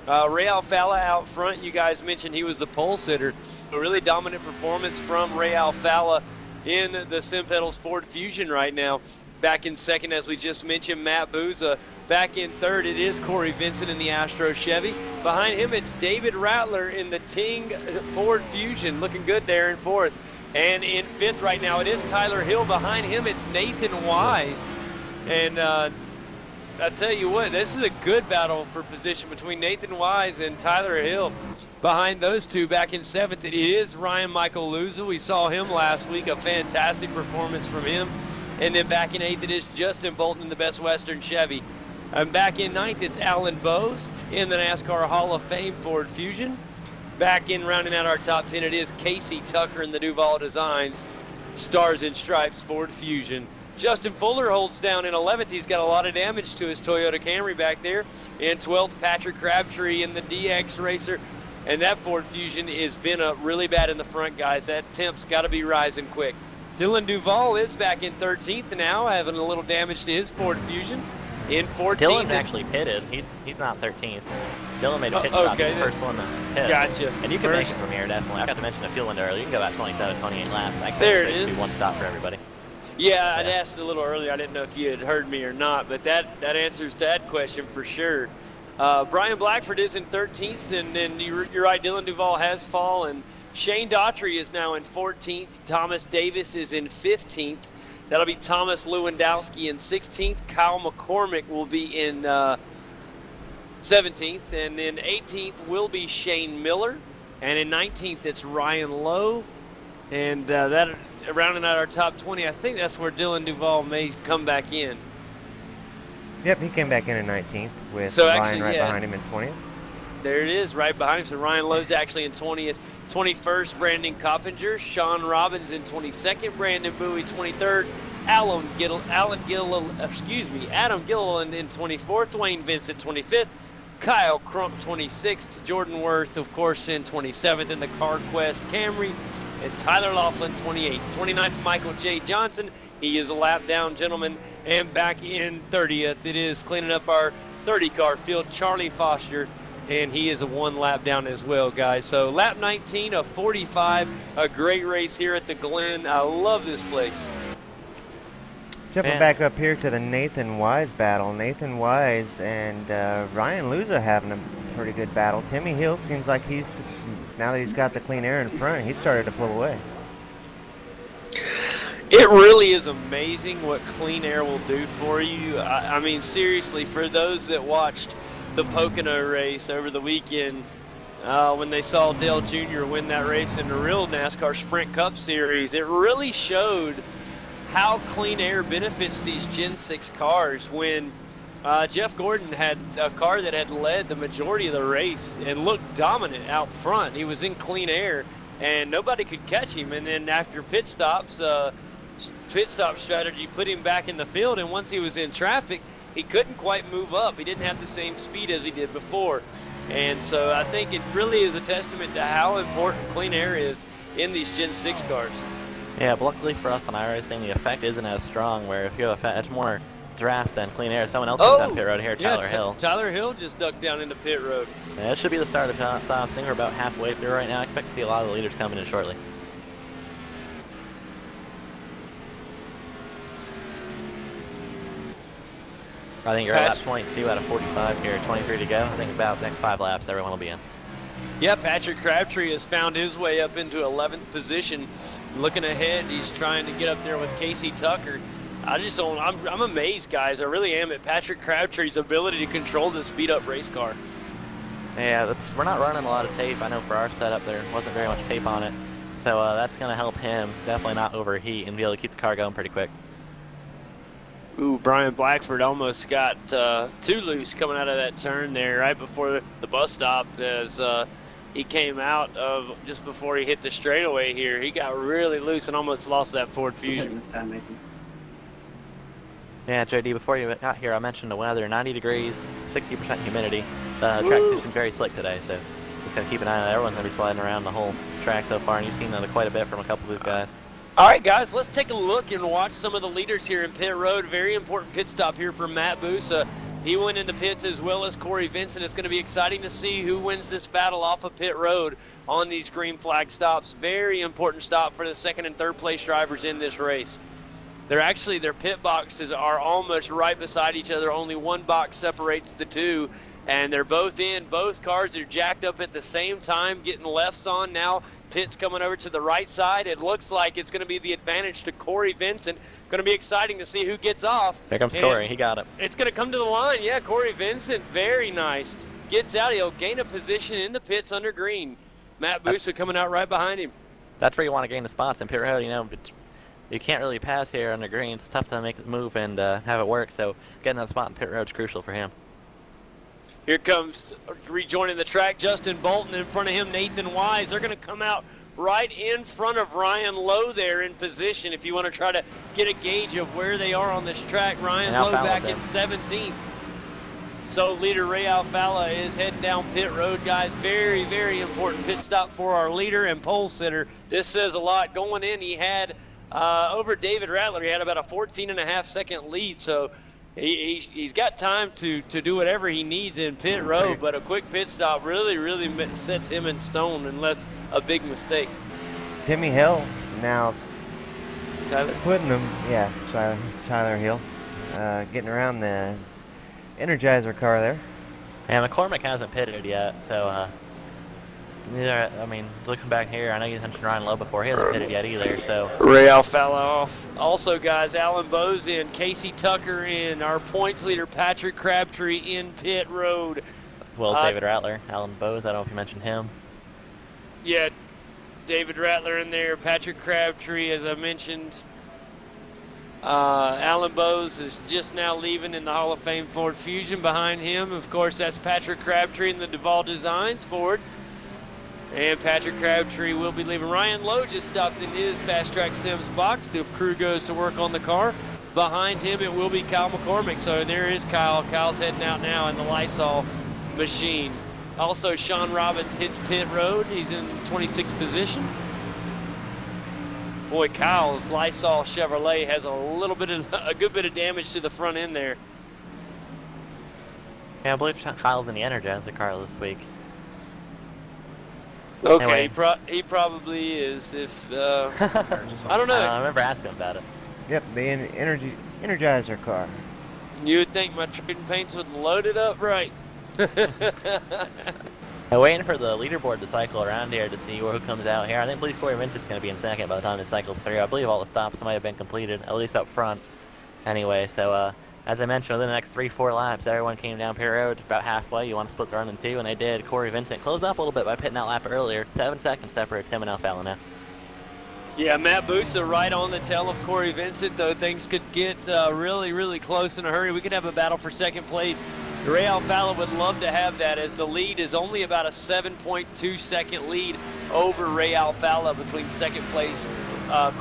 Ray Alfalla out front. You guys mentioned he was the pole sitter. A really dominant performance from Ray Alfalla in the Simpedals Ford Fusion right now. Back in second, as we just mentioned, Matt Busa. Back in third, it is Corey Vincent in the Astro Chevy. Behind him, it's David Rattler in the Ting Ford Fusion. Looking good there in fourth. And in fifth right now, it is Tyler Hill. Behind him, it's Nathan Wise. And I tell you what, this is a good battle for position between Nathan Wise and Tyler Hill. Behind those two, back in seventh, it is Ryan Michael Luza. We saw him last week, a fantastic performance from him. And then back in eighth, it is Justin Bolton in the Best Western Chevy. And back in ninth, it's Alan Bowes in the NASCAR Hall of Fame Ford Fusion. Back in rounding out our top 10, it is Casey Tucker in the Duval Designs Stars and Stripes Ford Fusion. Justin Fuller holds down in 11th. He's got a lot of damage to his Toyota Camry back there. In 12th, Patrick Crabtree in the DX Racer. And that Ford Fusion has been really bad in the front, guys. That temp's got to be rising quick. Dylan Duval is back in 13th now, having a little damage to his Ford Fusion. In 14th. Dylan actually pitted. He's not 13th. Dylan made a pit stop. Okay, He's the first one to pit. Gotcha. And you can make it from here, definitely. I got to mention a fuel window earlier. You can go about 27, 28 laps. Actually, there it is. Be one stop for everybody. Yeah, I'd asked a little earlier. I didn't know if you had heard me or not, but that answers that question for sure. Brian Blackford is in 13th, and then you're right, Dylan Duval has fallen. Shane Daughtry is now in 14th. Thomas Davis is in 15th. That'll be Thomas Lewandowski in 16th. Kyle McCormick will be in 17th. And then 18th will be Shane Miller. And in 19th, it's Ryan Lowe. And that rounding out our top 20, I think that's where Dylan Duval may come back in. Yep, he came back in 19th with So Ryan actually, right yeah. behind him in 20th. There it is, right behind him. So Ryan Lowe's actually in 20th. 21st, Brandon Coppinger. Sean Robbins in 22nd. Brandon Bowie, 23rd. Adam Gilliland in 24th. Dwayne Vincent, 25th. Kyle Crump, 26th. Jordan Worth, of course, in 27th in the CarQuest Camry. And Tyler Laughlin, 28th. 29th, Michael J. Johnson. He is a lap down, gentlemen. And back in 30th, it is cleaning up our 30-car field, Charlie Foster. And he is a one lap down as well, guys. So lap 19 of 45, a great race here at the Glen. I love this place. Jumping back up here to the Nathan Wise battle. Nathan Wise and Ryan Luza having a pretty good battle. Timmy Hill seems like now that he's got the clean air in front, he's started to pull away. It really is amazing what clean air will do for you. I mean, seriously, for those that watched the Pocono race over the weekend, when they saw Dale Jr. win that race in the real NASCAR Sprint Cup Series, it really showed how clean air benefits these Gen 6 cars. When Jeff Gordon had a car that had led the majority of the race and looked dominant out front. He was in clean air and nobody could catch him. And then after pit stop strategy put him back in the field, and once he was in traffic, he couldn't quite move up. He didn't have the same speed as he did before. And so I think it really is a testament to how important clean air is in these Gen 6 cars. Yeah, but luckily for us on iRacing, the effect isn't as strong, where if you have it's more draft than clean air. Someone else comes down pit road here, yeah, Tyler Hill. Tyler Hill just ducked down into pit road. Yeah, it should be the start of stops. I think we're about halfway through right now. I expect to see a lot of the leaders coming in shortly. I think you're at lap 22 out of 45 here, 23 to go. I think about the next 5 laps, everyone will be in. Yeah, Patrick Crabtree has found his way up into 11th position. Looking ahead, he's trying to get up there with Casey Tucker. I'm amazed, guys. I really am at Patrick Crabtree's ability to control this beat-up race car. Yeah, we're not running a lot of tape. I know for our setup there wasn't very much tape on it. So that's going to help him definitely not overheat and be able to keep the car going pretty quick. Ooh, Brian Blackford almost got too loose coming out of that turn there right before the bus stop as he came out of just before he hit the straightaway here. He got really loose and almost lost that Ford Fusion. Yeah, JD, before you got here, I mentioned the weather, 90 degrees, 60% humidity. The track condition's very slick today, so just got to keep an eye on it. Everyone's going to be sliding around the whole track so far, and you've seen that quite a bit from a couple of these guys. All right, guys, let's take a look and watch some of the leaders here in pit road. Very important pit stop here for Matt Busa. He went into pits as well as Corey Vincent. It's going to be exciting to see who wins this battle off of pit road on these green flag stops. Very important stop for the second and third place drivers in this race. Their pit boxes are almost right beside each other. Only one box separates the two, and they're both in. Both cars are jacked up at the same time, getting lefts on now. Pit's coming over to the right side. It looks like it's going to be the advantage to Corey Vincent. Going to be exciting to see who gets off. Here comes Corey. He got it. It's going to come to the line. Yeah, Corey Vincent, very nice. Gets out. He'll gain a position in the pits under green. Matt Busa coming out right behind him. That's where you want to gain the spots in pit road. You know, you can't really pass here under green. It's tough to make it move and have it work. So getting that spot in pit road is crucial for him. Here comes rejoining the track, Justin Bolton. In front of him, Nathan Wise. They're going to come out right in front of Ryan Lowe there in position if you want to try to get a gauge of where they are on this track. Ryan Lowe back in 17th. So leader Ray Alfala is heading down pit road, guys. Very, very important pit stop for our leader and pole sitter. This says a lot. Going in, he had over David Rattler, he had about a 14.5-second lead. So he's got time to do whatever he needs in pit road, but a quick pit stop really, really sets him in stone unless a big mistake. Timmy Hill now Tyler? putting him, yeah, Tyler Hill, getting around the Energizer car there. And McCormick hasn't pitted yet, so looking back here, I know you mentioned Ryan Lowe before. He hasn't pitted yet either, so. Ray Alfala off. Also, guys, Alan Bowes in, Casey Tucker in, our points leader Patrick Crabtree in pit road. As well as David Rattler, Alan Bowes, I don't know if you mentioned him. Yeah, David Rattler in there, Patrick Crabtree, as I mentioned. Alan Bowes is just now leaving in the Hall of Fame Ford Fusion. Behind him, of course, that's Patrick Crabtree in the Duval Designs Ford. And Patrick Crabtree will be leaving. Ryan Lowe just stopped in his Fast Track Sims box. The crew goes to work on the car. Behind him, it will be Kyle McCormick. So there is Kyle. Kyle's heading out now in the Lysol machine. Also, Sean Robbins hits pit road. He's in 26th position. Boy, Kyle's Lysol Chevrolet has a good bit of damage to the front end there. Yeah, I believe Kyle's in the Energizer car this week. Okay, anyway. he probably is. If I don't know. I remember asking him about it. Yep, the Energizer car. You would think my trading paints would load it up right. I'm waiting for the leaderboard to cycle around here to see who comes out here. I believe Corey Vincent's going to be in second by the time it cycles through. I believe all the stops might have been completed, at least up front. Anyway, so as I mentioned, within the next 3-4 laps, everyone came down pit road about halfway. You want to split the run in two, and they did. Corey Vincent closed up a little bit by pitting that lap earlier. 7 seconds separates him and Alfala now. Yeah, Matt Busa right on the tail of Corey Vincent, though things could get really, really close in a hurry. We could have a battle for second place. Ray Alfala would love to have that, as the lead is only about a 7.2 second lead over Ray Alfala between second place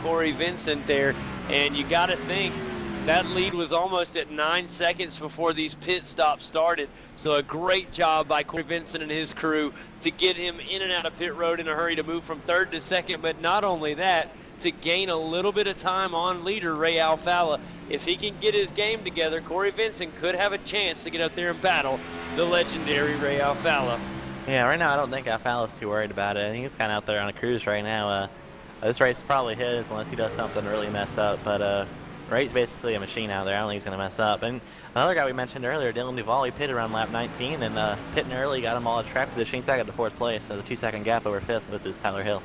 Corey Vincent there. And you got to think That lead was almost at 9 seconds before these pit stops started. So a great job by Corey Vincent and his crew to get him in and out of pit road in a hurry to move from third to second. But not only that, to gain a little bit of time on leader Ray Alfalla. If he can get his game together, Corey Vincent could have a chance to get out there and battle the legendary Ray Alfalla. Yeah, right now I don't think Alfalla's too worried about it. I think he's kind of out there on a cruise right now. This race is probably his unless he does something really mess up. But Ray's basically a machine out there. I don't think he's going to mess up. And another guy we mentioned earlier, Dylan Duval, he pitted around lap 19 and pitting early got him all at track position. He's back up to 4th place, so the 2-second gap over 5th with his Tyler Hill.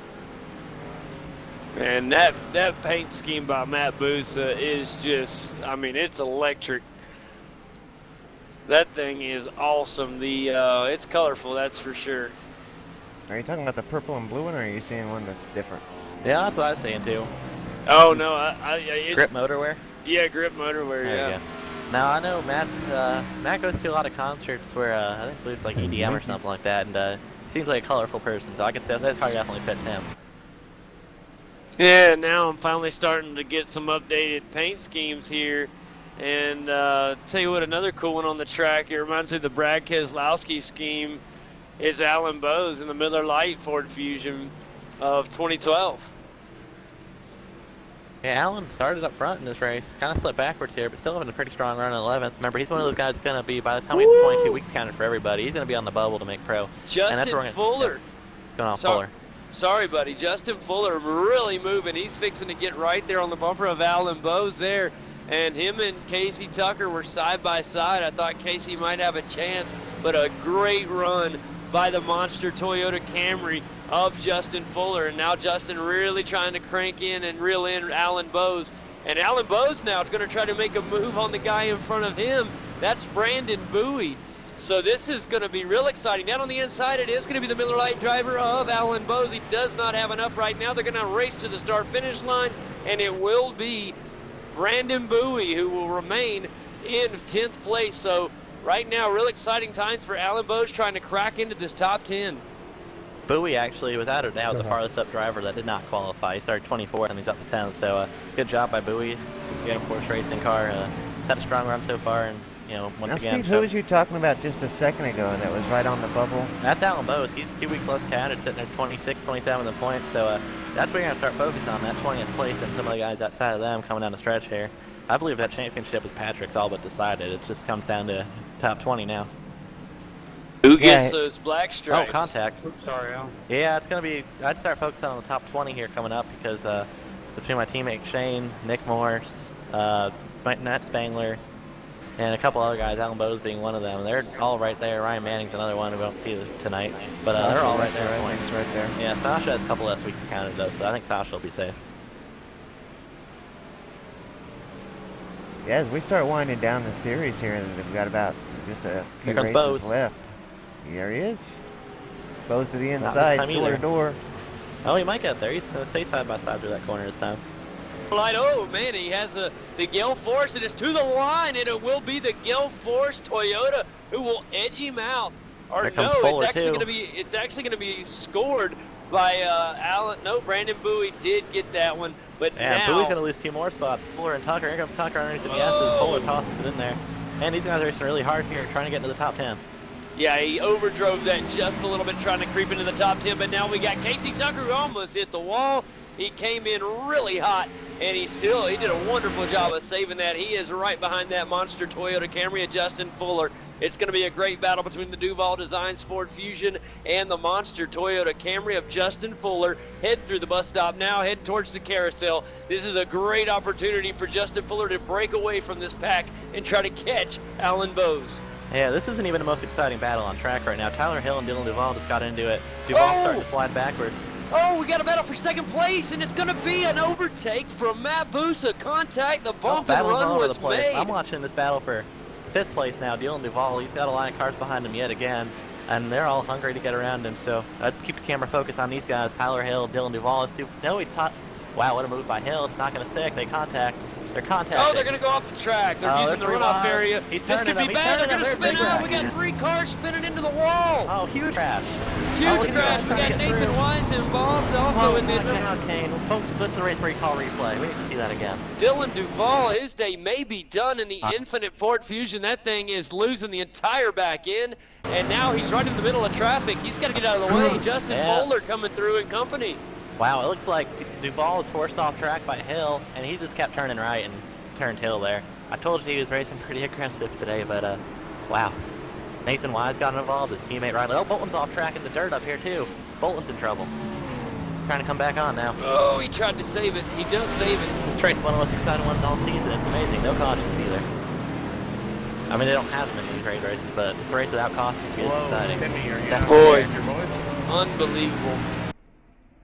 And that paint scheme by Matt Busa is just, I mean, it's electric. That thing is awesome. It's colorful, that's for sure. Are you talking about the purple and blue one, or are you seeing one that's different? Yeah, that's what I was saying too. Oh no, it's Grip motorwear? Yeah, grip motorwear. There Yeah. you go. Now I know Matt goes to a lot of concerts where I believe it's like EDM or something like that, and seems like a colorful person, so I could say that car definitely fits him. Yeah, now I'm finally starting to get some updated paint schemes here. And tell you what, another cool one on the track, it reminds me of the Brad Keselowski scheme, is Alan Bowes in the Miller Lite Ford Fusion of 2012. Yeah, Alan started up front in this race, kind of slipped backwards here, but still having a pretty strong run in 11th. Remember, he's one of those guys that's going to be, by the time we get 22 weeks counted for everybody, he's going to be on the bubble to make pro. Justin Fuller. Going on Fuller. Sorry, buddy. Justin Fuller really moving. He's fixing to get right there on the bumper of Alan Bowes there. And him and Casey Tucker were side by side. I thought Casey might have a chance, but a great run by the monster Toyota Camry of Justin Fuller. And now Justin really trying to crank in and reel in Alan Bowes. And Alan Bowes now is going to try to make a move on the guy in front of him. That's Brandon Bowie. So this is going to be real exciting. Down on the inside, it is going to be the Miller Lite driver of Alan Bowes. He does not have enough right now. They're going to race to the start-finish line, and it will be Brandon Bowie who will remain in 10th place. So right now, real exciting times for Alan Bowes trying to crack into this top 10. Bowie actually, without a doubt, the farthest up driver that did not qualify. He started 24th and he's up to 10th. So good job by Bowie. Getting a Porsche racing car. He's had a strong run so far, and once now, again. Steve, who was you talking about just a second ago and that was right on the bubble? That's Alan Bowes. He's 2 weeks less counted, sitting at 26, 27 in the points. So that's where you're going to start focusing on, that 20th place and some of the guys outside of them coming down the stretch here. I believe that championship with Patrick's all but decided. It just comes down to top 20 now. Who gets those black stripes? Oh, contact. Oops, sorry, Al. Yeah, it's going to be, I'd start focusing on the top 20 here coming up because between my teammate Shane, Nick Morse, Matt Spangler, and a couple other guys, Alan Bowes being one of them. They're all right there. Ryan Manning's another one we won't see tonight. But they're all right there. Right there. Yeah, Sasha has a couple less weeks counted though, so I think Sasha will be safe. Yeah, as we start winding down the series here, and we've got about just a few Here comes races Bowes. left. There he is. Bowes to the Not this inside, time door either. to door. Oh, he might get there. He's going to stay side by side through that corner this time. Oh man, he has the Gale Force, and it's to the line, and it will be the Gale Force Toyota who will edge him out. Or There comes no, Fuller, it's actually gonna be scored by Alan. No, Brandon Bowie did get that one, but Yeah, now Bowie's going to lose 2 more spots. Fuller and Tucker. Here comes Tucker underneath the S's. Fuller tosses it in there. And these guys are racing really hard here, trying to get into the top 10. yeah, he overdrove that just a little bit, trying to creep into the top 10. But now we got Casey Tucker who almost hit the wall. He came in really hot, and he did a wonderful job of saving that. He is right behind that monster Toyota Camry of Justin Fuller. It's going to be a great battle between the Duval Designs Ford Fusion and the monster Toyota Camry of Justin Fuller. Head through the bus stop now, head towards the carousel. This is a great opportunity for Justin Fuller to break away from this pack and try to catch Alan Bowes. Yeah, this isn't even the most exciting battle on track right now. Tyler Hill and Dylan Duval just got into it. Duval's starting to slide backwards. Oh, we got a battle for second place, and it's going to be an overtake from Matt Busa. Contact, the bump and Battles run all over was the place. made. I'm watching this battle for 5th place now. Dylan Duval, he's got a line of cars behind him yet again, and they're all hungry to get around him. So I'd keep the camera focused on these guys. Tyler Hill, Dylan Duval. Wow, what a move by Hill. It's not going to stick. They contact. They're contacting. Oh, they're going to go off the track. They're using the runoff area. He's This could turning be them. bad. They're going to They're spin big out. We wreck. got 3 cars spinning into the wall. Oh, huge crash. Huge He's crash. We trying to got get Nathan through. Wise involved also in the God, Kane. Folks, let the race recall replay. We need to see that again. Dylan Duvall, his day may be done in the Infinite Ford Fusion. That thing is losing the entire back end, and now he's right in the middle of traffic. He's got to get out of the way. Justin Bowler coming through in company. Wow, it looks like Duvall was forced off track by Hill, and he just kept turning right and turned Hill there. I told you he was racing pretty aggressive today, but wow. Nathan Wise got involved, his teammate Riley. Oh, Bolton's off track in the dirt up here too. Bolton's in trouble. Trying to come back on now. Oh, he tried to save it. He does save it. This race is one of the most exciting ones all season. It's amazing. No cautions either. I mean, they don't have them in these trade races, but this race without cautions is exciting. Timmy, are you That's out boy. there, your boys? Unbelievable.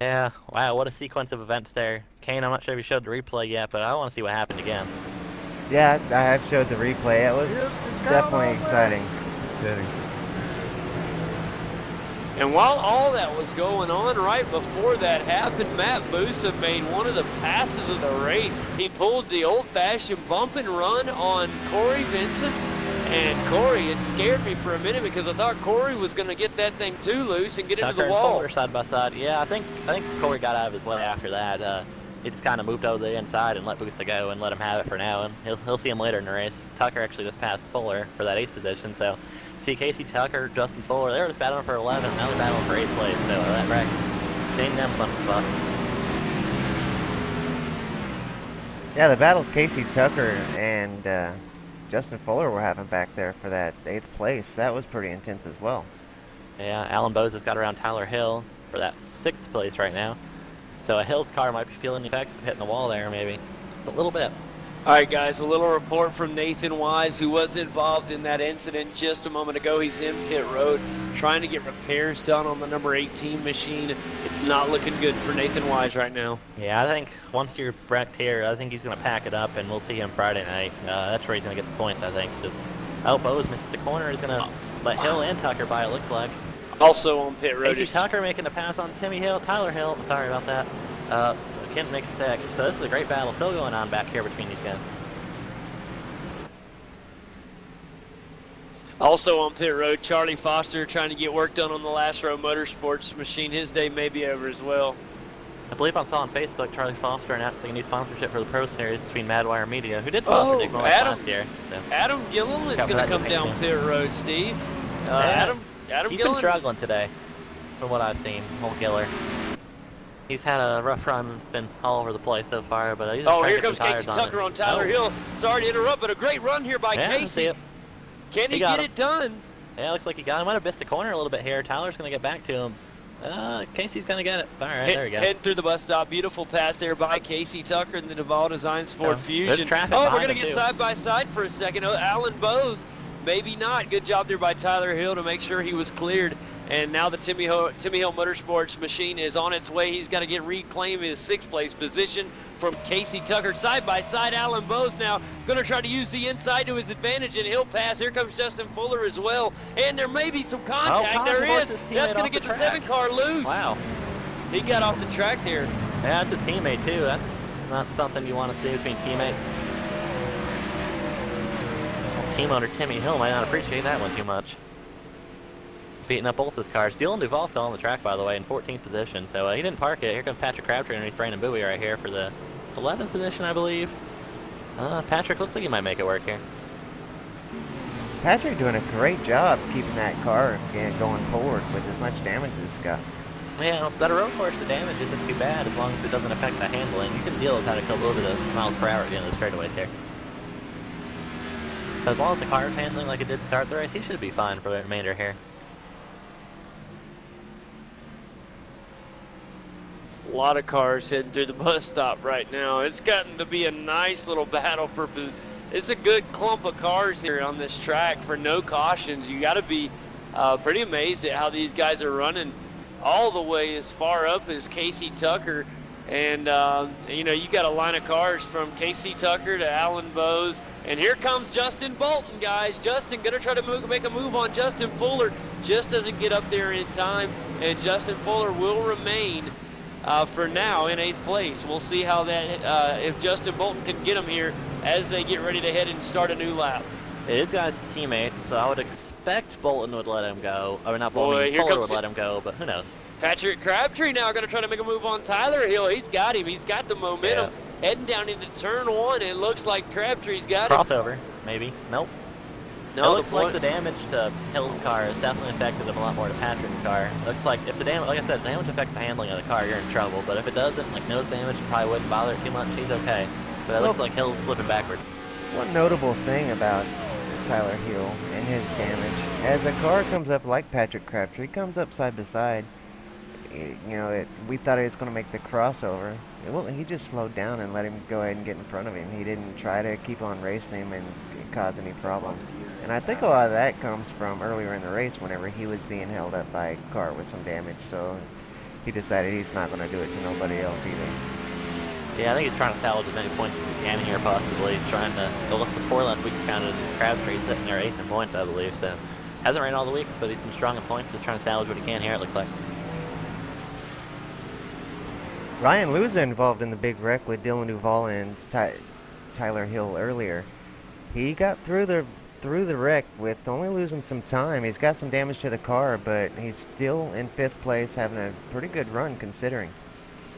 Yeah, wow, what a sequence of events there. Kane, I'm not sure if you showed the replay yet, but I want to see what happened again. Yeah, I have showed the replay. It was definitely exciting. Timmy. And while all that was going on, right before that happened, Matt Busa made one of the passes of the race. He pulled the old-fashioned bump and run on Corey Vincent. And Corey, it scared me for a minute because I thought Corey was going to get that thing too loose and get Tucker into the and wall. Fuller side by side. Yeah, I think Corey got out of his way after that. He just kind of moved over the inside and let Busa go and let him have it for now. And he'll see him later in the race. Tucker actually just passed Fuller for that 8th position. So see Casey Tucker, Justin Fuller, they were just battling for 11. Now they're battling for 8th place. So that wreck gained them a bunch of spots. Yeah, the battle Casey Tucker and Justin Fuller were having back there for that 8th place. That was pretty intense as well. Yeah, Alan Bowes has got around Tyler Hill for that 6th place right now. So a Hill's car might be feeling the effects of hitting the wall there, maybe. A little bit. All right, guys, a little report from Nathan Wise, who was involved in that incident just a moment ago. He's in pit road trying to get repairs done on the number 18 machine. It's not looking good for Nathan Wise right now. Yeah, I think once you're wrecked here, I think he's going to pack it up, and we'll see him Friday night. That's where he's going to get the points, I think. Just, oh, Bowes misses the corner. He's going to let Hill and Tucker by, it looks like. Also on pit road. Casey Tucker making the pass on Tyler Hill. Sorry about that. Can't make a mistake. So this is a great battle still going on back here between these guys. Also on pit road, Charlie Foster trying to get work done on the Last Row Motorsports machine. His day may be over as well. I believe I saw on Facebook Charlie Foster announcing a new sponsorship for the Pro Series between Madwire Media, who did sponsor Dick Morris last year. So. Adam Gillen is going to come down pit road, Steve. Adam He's Gillen. been struggling today, from what I've seen, old Giller. He's had a rough run. It's been all over the place so far, but he's just trying here to get comes some Casey tires Tucker on Tyler it. Hill. Sorry to interrupt, but a great run here by Yeah, Casey. see it. Can he got get it done? Yeah, looks like he got him. Might have missed the corner a little bit here. Tyler's going to get back to him. Casey's going to get it. All right, there we go. Heading through the bus stop. Beautiful pass there by Casey Tucker in the Duvall Designs Ford Fusion. There's traffic We're behind going to him, get too. side by side for a second. Oh, Alan Bowes, maybe not. Good job there by Tyler Hill to make sure he was cleared. And now the Timmy Hill Motorsports machine is on its way. He's got to reclaim his 6th place position from Casey Tucker. Side by side, Alan Bowes now going to try to use the inside to his advantage, and he'll pass. Here comes Justin Fuller as well. And there may be some contact. There is. That's going to get the 7 car loose. Wow. He got off the track there. Yeah, that's his teammate, too. That's not something you want to see between teammates. Team owner Timmy Hill might not appreciate that one too much. Beating up both his cars. Dylan Duvall still on the track, by the way, in 14th position. So he didn't park it. Here comes Patrick Crabtree underneath Brandon Bowie right here for the 11th position, I believe. Patrick looks like he might make it work here. Patrick doing a great job keeping that car going forward with as much damage as it's got. Yeah, that road course, the damage isn't too bad as long as it doesn't affect the handling. You can deal with having a little bit of miles per hour at the end of the straightaways here. But as long as the car's handling like it did to start the race, he should be fine for the remainder here. A lot of cars heading through the bus stop right now. It's gotten to be a nice little battle for position. It's a good clump of cars here on this track for no cautions. You got to be pretty amazed at how these guys are running all the way as far up as Casey Tucker. And, you know, you got a line of cars from Casey Tucker to Alan Bowes. And here comes Justin Bolton, guys. Justin going to try to make a move on Justin Fuller. Just doesn't get up there in time. And Justin Fuller will remain for now in 8th place. We'll see how that, if Justin Bolton can get him here as they get ready to head and start a new lap. It is guy's teammate, so I would expect Bolton would let him go. Or not Bolton, Boy, Fuller would let him go, but who knows? Patrick Crabtree now going to try to make a move on Tyler Hill. He's got him. He's got the momentum. Yeah. Heading down into turn 1. It looks like Crabtree's got him. Crossover, maybe. Nope. No, it looks like the damage to Hill's car has definitely affected him a lot more to Patrick's car. It looks like if the damage, like I said, damage affects the handling of the car, you're in trouble. But if it doesn't, like nose damage, probably wouldn't bother it too much. He's okay. But it looks like Hill's slipping backwards. One notable thing about Tyler Hill and his damage, as a car comes up like Patrick Crabtree, comes up side by side, we thought he was going to make the crossover. Well, he just slowed down and let him go ahead and get in front of him. He didn't try to keep on racing him and cause any problems. And I think a lot of that comes from earlier in the race whenever he was being held up by a car with some damage. So he decided he's not going to do it to nobody else either. Yeah, I think he's trying to salvage as many points as he can here, possibly. Trying to, well, it's the 4 last weeks counted. Crabtree's sitting there 8th in points, I believe. So hasn't ran all the weeks, but he's been strong in points. Just trying to salvage what he can here, it looks like. Ryan Luza involved in the big wreck with Dylan Duval and Tyler Hill earlier. He got through the wreck with only losing some time. He's got some damage to the car, but he's still in 5th place, having a pretty good run considering.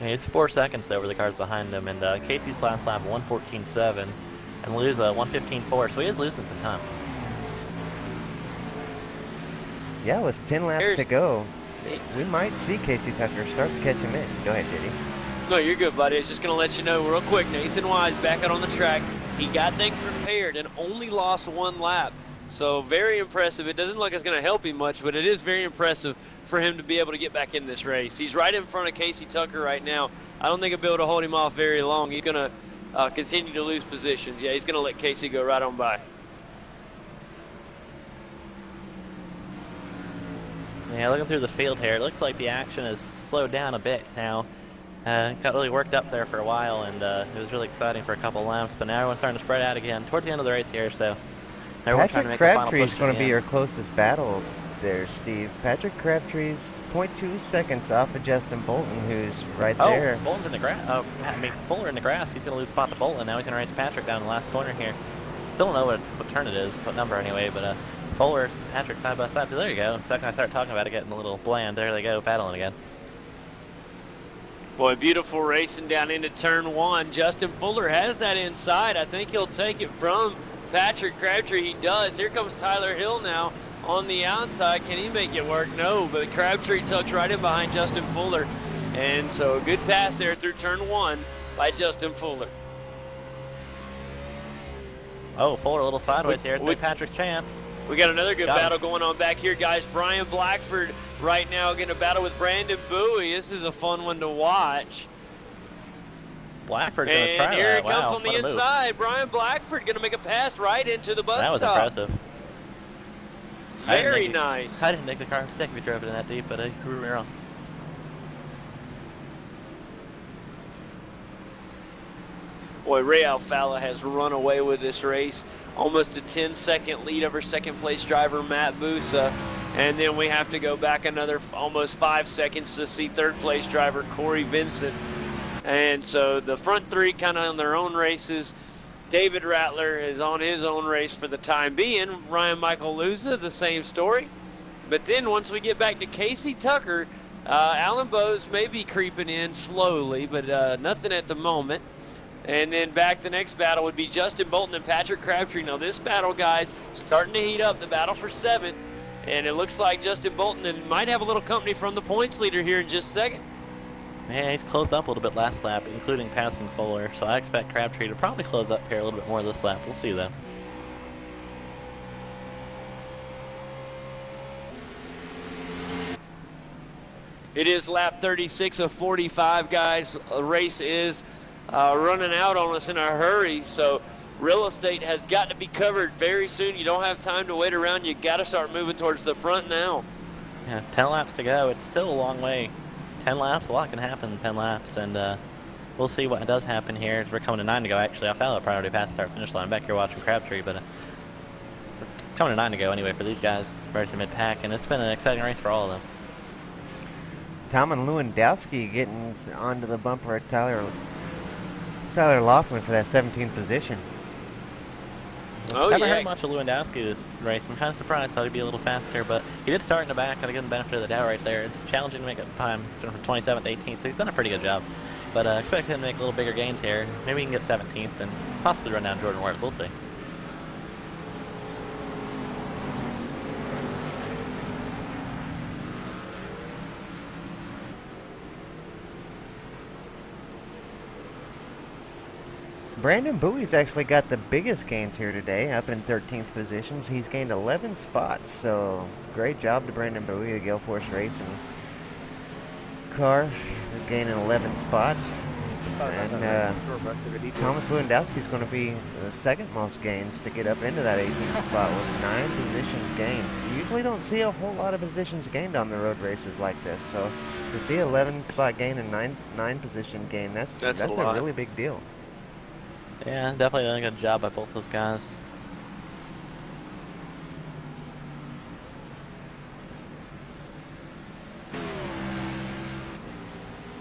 Yeah, he's 4 seconds over the cars behind him, and Casey's last lap 1:14.7, and Luza 1:15.4, so he is losing some time. Yeah, with 10 laps to go, we might see Casey Tucker start to catch him in. Go ahead, Diddy. No, you're good, buddy. I was just going to let you know real quick, Nathan Wise back out on the track. He got things repaired and only lost 1 lap. So very impressive. It doesn't look like it's going to help him much, but it is very impressive for him to be able to get back in this race. He's right in front of Casey Tucker right now. I don't think he'll be able to hold him off very long. He's going to continue to lose positions. Yeah, he's going to let Casey go right on by. Yeah, looking through the field here, it looks like the action has slowed down a bit now. Got really worked up there for a while, and it was really exciting for a couple laps, but now everyone's starting to spread out again towards the end of the race here, so everyone's trying to make the final push. Patrick Crabtree is going to be your closest battle there, Steve. Patrick Crabtree's 0.2 seconds off of Justin Bolton, who's right there. Oh, Bolton's in the grass. Fuller in the grass. He's going to lose spot to Bolton. Now he's going to race Patrick down the last corner here. Still don't know what turn it is, what number anyway, but Fuller, Patrick side by side. So there you go. The second I start talking about it getting a little bland, there they go, battling again. Boy, beautiful racing down into turn 1. Justin Fuller has that inside. I think he'll take it from Patrick Crabtree. He does. Here comes Tyler Hill now on the outside. Can he make it work? No, but Crabtree tucks right in behind Justin Fuller. And so a good pass there through turn 1 by Justin Fuller. Oh, Fuller a little sideways here. It's Patrick's chance. We got another good battle going on back here, guys. Brian Blackford right now getting a battle with Brandon Bowie. This is a fun one to watch. Blackford going to try that. And here it comes wow, on the inside. Move. Brian Blackford going to make a pass right into the bus stop. That was impressive. Very nice. I didn't think the car would stick if we drove it in that deep, but I proved me wrong. Boy, Ray Alfala has run away with this race. Almost a 10-second lead over second-place driver Matt Busa. And then we have to go back another almost 5 seconds to see third-place driver Corey Vincent. And so the front 3 kind of on their own races. David Rattler is on his own race for the time being. Ryan Michael Luza, the same story. But then once we get back to Casey Tucker, Alan Bowes may be creeping in slowly, but nothing at the moment. And then back the next battle would be Justin Bolton and Patrick Crabtree. Now this battle, guys, starting to heat up, the battle for 7th. And it looks like Justin Bolton might have a little company from the points leader here in just a second. Yeah, he's closed up a little bit last lap, including passing Fuller. So I expect Crabtree to probably close up here a little bit more this lap. We'll see, though. It is lap 36 of 45, guys. The race is running out on us in a hurry, so real estate has got to be covered very soon. You don't have time to wait around. You got to start moving towards the front now. Yeah, 10 laps to go. It's still a long way. 10 laps, a lot can happen in 10 laps, and we'll see what does happen here. We're coming to 9 to go. Actually, Alfala probably past the start finish line. Back here watching Crabtree, but we're coming to 9 to go anyway for these guys racing mid-pack, and it's been an exciting race for all of them. Tom and Lewandowski getting onto the bumper at Tyler Laughlin for that 17th position. Oh, Haven't yeah. heard much of Lewandowski this race. I'm kind of surprised. Thought he'd be a little faster, but he did start in the back. Gotta give him the benefit of the doubt right there. It's challenging to make up time. He's from 27th to 18th, so he's done a pretty good job. But expect him to make a little bigger gains here. Maybe he can get 17th and possibly run down Jordan Worth. We'll see. Brandon Bowie's actually got the biggest gains here today, up in 13th positions. He's gained 11 spots, so great job to Brandon Bowie, the Gale Force Racing car, gaining 11 spots. And Thomas Lewandowski's going to be the second most gains to get up into that 18th spot with 9 positions gained. You usually don't see a whole lot of positions gained on the road races like this, so to see 11 spot gain and 9 position gain, that's a really big deal. Yeah, definitely done a good job by both those guys.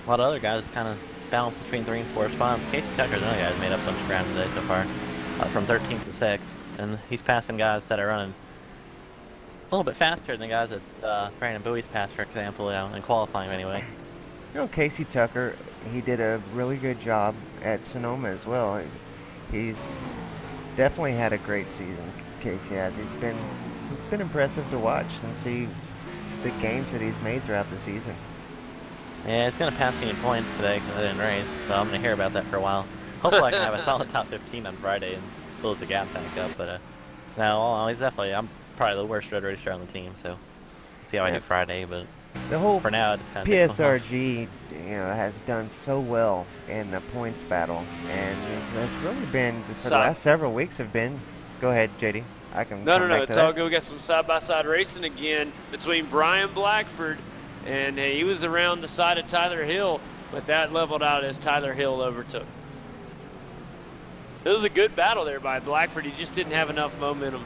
A lot of other guys kind of balanced between 3 and 4 spots. Casey Tucker's another guy who's made up a bunch of ground today so far, from 13th to 6th, and he's passing guys that are running a little bit faster than guys that Brandon Bowie's passed, for example, in qualifying anyway. You know, Casey Tucker, he did a really good job at Sonoma as well. He's definitely had a great season. Casey has. He's been impressive to watch and see the gains that he's made throughout the season. Yeah, it's gonna pass me in points today because I didn't race, so I'm gonna hear about that for a while. Hopefully, I can have a solid top 15 on Friday and close the gap back up. But no, all in all, he's definitely. I'm probably the worst road racer on the team, so we'll see how I do Friday. But the whole for now, it's kind of PSRG, has done so well in the points battle, and it's really been for the last several weeks have been. Go ahead, JD. I can. No, it's all good. We got some side-by-side racing again between Brian Blackford, and he was around the side of Tyler Hill, but that leveled out as Tyler Hill overtook. It was a good battle there by Blackford. He just didn't have enough momentum.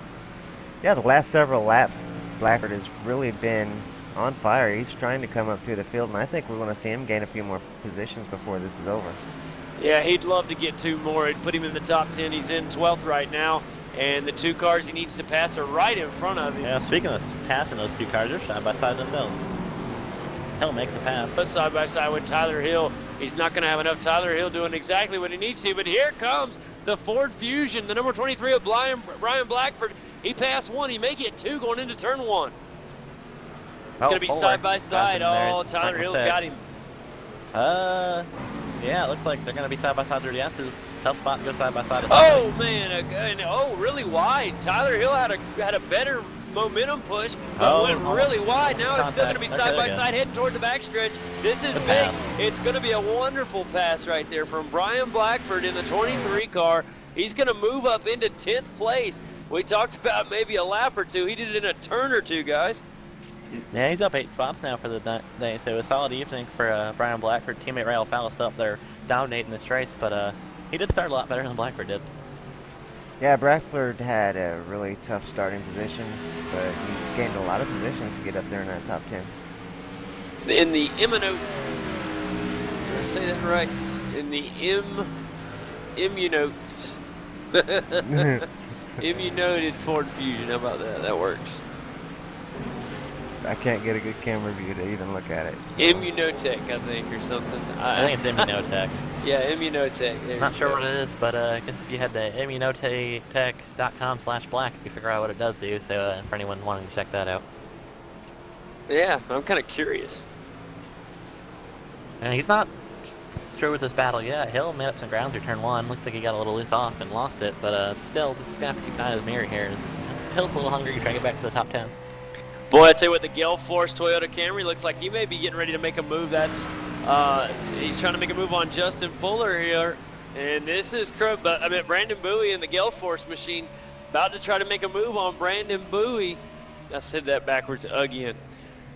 Yeah, the last several laps, Blackford has really been on fire. He's trying to come up through the field, and I think we're going to see him gain a few more positions before this is over. Yeah, he'd love to get 2 more. It'd put him in the top 10. He's in 12th right now, and the 2 cars he needs to pass are right in front of him. Yeah, speaking of passing, those 2 cars are side by side themselves. Hill makes the pass. Side by side with Tyler Hill. He's not going to have enough. Tyler Hill doing exactly what he needs to, but here comes the Ford Fusion, the number 23 of Brian Blackford. He passed 1. He may get 2 going into turn 1. It's going to be side by side. Oh, Tyler Hill's got him. Yeah, it looks like they're going to be side by side through the S's. Tough spot to go side by side. Oh man, really wide. Tyler Hill had a better momentum push, but went really wide. Now it's still going to be side by side heading toward the backstretch. This is big. It's going to be a wonderful pass right there from Brian Blackford in the 23 car. He's going to move up into 10th place. We talked about maybe a lap or 2. He did it in a turn or 2, guys. Yeah, he's up 8 spots now for the day, so a solid evening for Brian Blackford. Teammate Ray Alfalla still up there dominating this race, but he did start a lot better than Blackford did. Yeah, Blackford had a really tough starting position, but he's gained a lot of positions to get up there in that top 10. In the Immunote, did I say that right? In the Immunote. Immunoted Ford Fusion, how about that? That works. I can't get a good camera view to even look at it. So. Immunotech, I think, or something. I think it's Immunotech. Yeah, Immunotech. Not sure what it is, but I guess if you head to immunotech.com/black, you can figure out what it does do. So for anyone wanting to check that out. Yeah, I'm kind of curious. And he's not through with this battle yet. Hill made up some ground through turn 1. Looks like he got a little loose off and lost it, but still, he's gonna have to keep an eye on his mirror here. Hill's a little hungry to try to get back to the top 10. Boy, I tell you what, the Gale Force Toyota Camry looks like he may be getting ready to make a move. That's he's trying to make a move on Justin Fuller here, and this is Brandon Bowie and the Gale Force machine about to try to make a move on Brandon Bowie. I said that backwards again.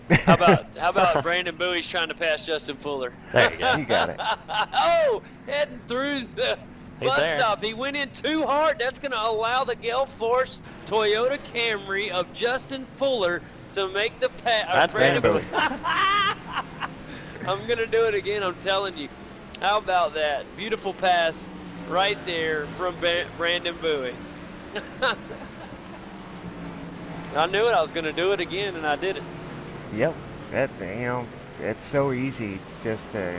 How about Brandon Bowie's trying to pass Justin Fuller? There you go. You got it. Oh, heading through the bus stop. He went in too hard. That's going to allow the Gale Force Toyota Camry of Justin Fuller to make the pass. That's Brandon Bowie. I'm going to do it again, I'm telling you. How about that? Beautiful pass right there from Brandon Bowie. I knew it. I was going to do it again, and I did it. Yep. That, it's so easy just to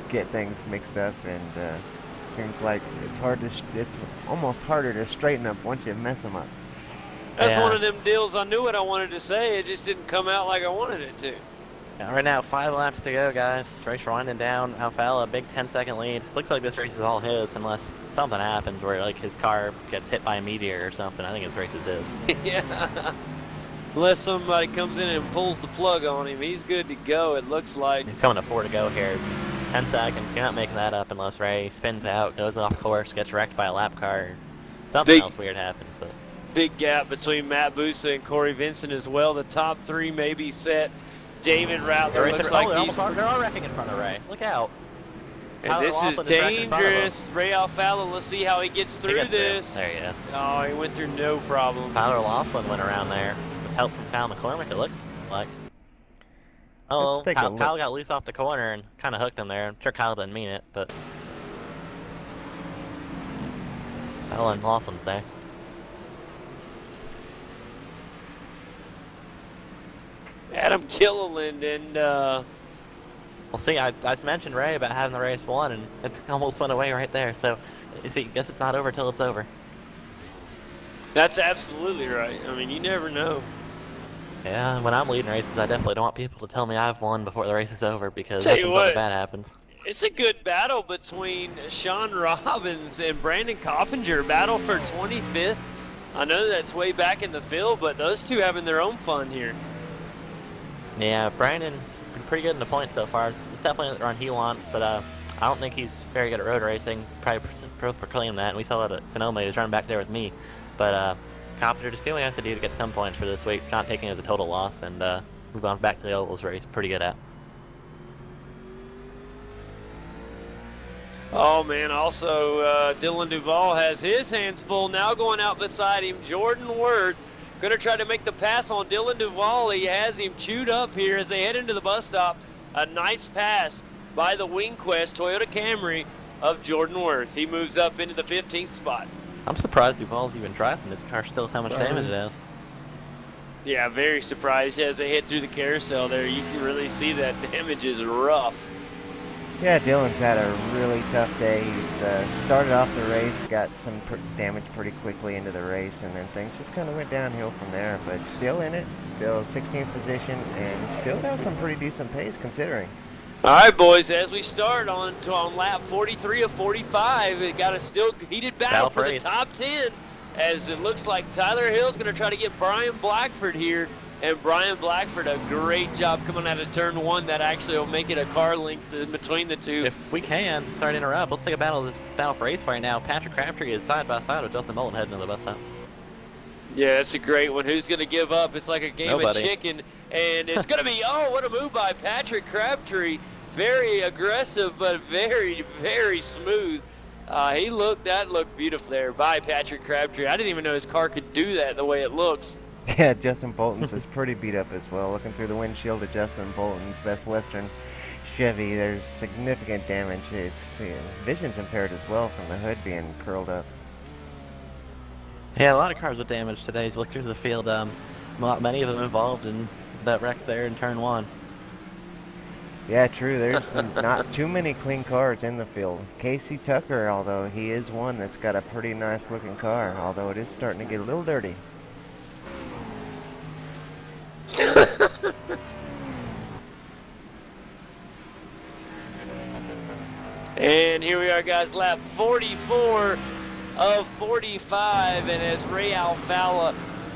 get things mixed up, and seems like it's almost harder to straighten up once you mess them up. That's one of them deals. I knew what I wanted to say. It just didn't come out like I wanted it to. Yeah, right now, 5 laps to go, guys. Race winding down. Alfala, big 10-second lead. Looks like this race is all his, unless something happens where like his car gets hit by a meteor or something. I think this race is his. Yeah. Unless somebody comes in and pulls the plug on him, he's good to go. It looks like. He's coming to 4 to go here. 10 seconds. You're not making that up unless Ray spins out, goes off course, gets wrecked by a lap car. Something else weird happens, but. Big gap between Matt Busa and Corey Vincent as well. The top 3 may be set. David Rattler looks like they're all wrecking in front of Ray. Look out. And this is dangerous. Ray Alfala, let's see how he gets through this. There you go. Oh, he went through no problem. Tyler Laughlin went around there with help from Kyle McCormick, it looks like. Oh, Kyle got loose off the corner and kind of hooked him there. I'm sure Kyle didn't mean it, but. Kyle and Laughlin's there. Adam Killiland and well, see, I mentioned Ray about having the race won, and it almost went away right there. So, you see, guess it's not over till it's over. That's absolutely right. I mean, you never know. Yeah, when I'm leading races, I definitely don't want people to tell me I've won before the race is over, because Tell that's you when what, something bad happens. It's a good battle between Sean Robbins and Brandon Coppinger. Battle for 25th. I know that's way back in the field, but those two having their own fun here. Yeah, Brandon's been pretty good in the points so far. It's definitely not the run he wants, but I don't think he's very good at road racing. Probably proclaim that, and we saw that at Sonoma. He was running back there with me. But Coppinger just doing what he has to do to get some points for this week, not taking it as a total loss, and move on back to the ovals where he's pretty good at. Oh, man, also Dylan Duvall has his hands full. Now going out beside him, Jordan Worth. Going to try to make the pass on Dylan Duvall. He has him chewed up here as they head into the bus stop. A nice pass by the WingQuest Toyota Camry of Jordan Worth. He moves up into the 15th spot. I'm surprised Duvall's even driving this car still with how much damage it has. Yeah, very surprised as they head through the carousel there. You can really see that damage is rough. Yeah, Dylan's had a really tough day. He's started off the race, got some damage pretty quickly into the race, and then things just kind of went downhill from there. But still in it, still 16th position, and still got some pretty decent pace considering. All right, boys, as we start on lap 43 of 45, it got a still heated battle for the top 10, as it looks like Tyler Hill's going to try to get Brian Blackford here. And Brian Blackford, a great job coming out of turn 1. That actually will make it a car length in between the two. If we can, sorry to interrupt, let's take a battle for 8th right now. Patrick Crabtree is side by side with Justin Bolton heading to the bus stop. Yeah, it's a great one. Who's going to give up? It's like a game of chicken. And it's going to be, oh, what a move by Patrick Crabtree. Very aggressive, but very, very smooth. That looked beautiful there by Patrick Crabtree. I didn't even know his car could do that the way it looks. Yeah, Justin Bolton's is pretty beat up as well. Looking through the windshield of Justin Bolton's Best Western Chevy, there's significant damage. His vision's impaired as well from the hood being curled up. Yeah, a lot of cars with damage today as you look through the field. Many of them involved in that wreck there in turn 1. Yeah, true. There's not too many clean cars in the field. Casey Tucker, although he is one that's got a pretty nice looking car, although it is starting to get a little dirty. And here we are, guys, lap 44 of 45, and as Ray Alfala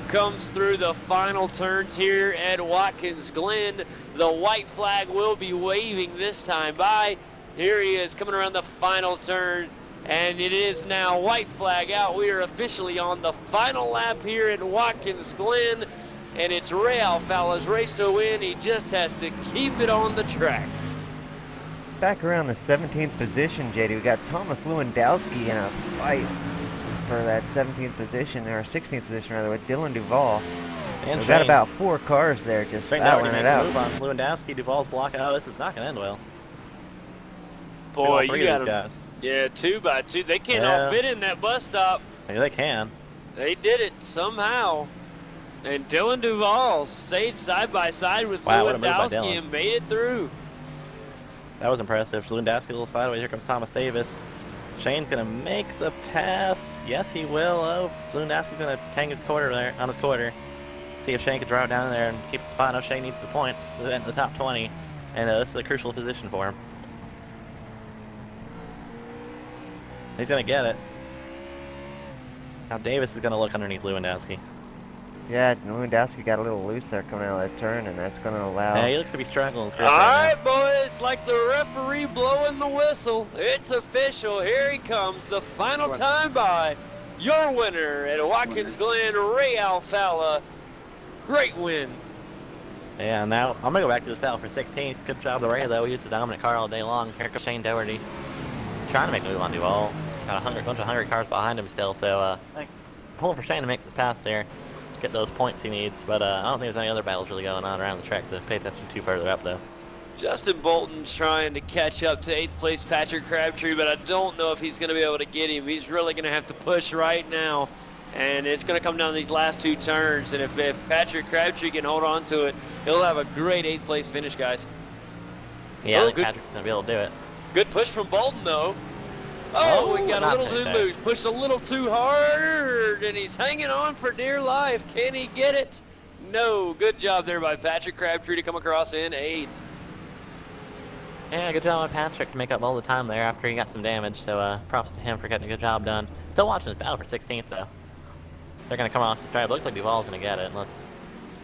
comes through the final turns here at Watkins Glen, the white flag will be waving this time by. Here he is coming around the final turn, and it is now white flag out. We are officially on the final lap here at Watkins Glen, and it's Ray Alfala's race to win. He just has to keep it on the track. Back around the 17th position, JD, we got Thomas Lewandowski in a fight for that 17th position, or 16th position rather, with Dylan Duvall. And we've got about 4 cars there just battling it out. Move on Lewandowski, Duvall's blocking. Oh, this is not going to end well. Boy, all three you of got these them. guys. Yeah, 2x2. They can't Yeah. all fit in that bus stop. Maybe they can. They did it somehow. And Dylan Duvall stayed side by side with Wow, what a move by Lewandowski Dylan. and made it through. That was impressive. Lewandowski a little sideways. Here comes Thomas Davis. Shane's gonna make the pass. Yes, he will. Oh, Lewandowski's gonna hang his quarter there on his quarter. See if Shane can drive down there and keep the spot. No, Shane needs the points in the top 20, and this is a crucial position for him. He's gonna get it. Now Davis is gonna look underneath Lewandowski. Yeah, Lewandowski got a little loose there coming out of that turn, and that's going to allow... Yeah, he looks to be struggling with All grip right right, boys, like the referee blowing the whistle. It's official. Here he comes, the final time by your winner at Watkins Glen, Ray Alfala. Great win. now. Yeah, now I'm gonna go back to this battle for 16th. Good job to Ray though. He used the dominant car all day long. Here comes Shane Doherty, trying to make a move on Duval. Got a bunch of hungry cars behind him still, so pulling for Shane to make this pass there. Get those points he needs, but I don't think there's any other battles really going on around the track to pay attention to further up though. Justin Bolton's trying to catch up to 8th place Patrick Crabtree, but I don't know if he's going to be able to get him. He's really going to have to push right now, and it's going to come down to these last 2 turns, and if Patrick Crabtree can hold on to it, he'll have a great 8th place finish, guys. Yeah, Oh, I think good. Patrick's gonna be able to do it. Good push from Bolton, though. Oh, we got a not little too finished loose. Pushed a little too hard, and he's hanging on for dear life. Can he get it? No. Good job there by Patrick Crabtree to come across in 8th. Yeah, good job on Patrick to make up all the time there after he got some damage, so props to him for getting a good job done. Still watching this battle for 16th though. They're gonna come off the stripe. Looks like Duval's gonna get it unless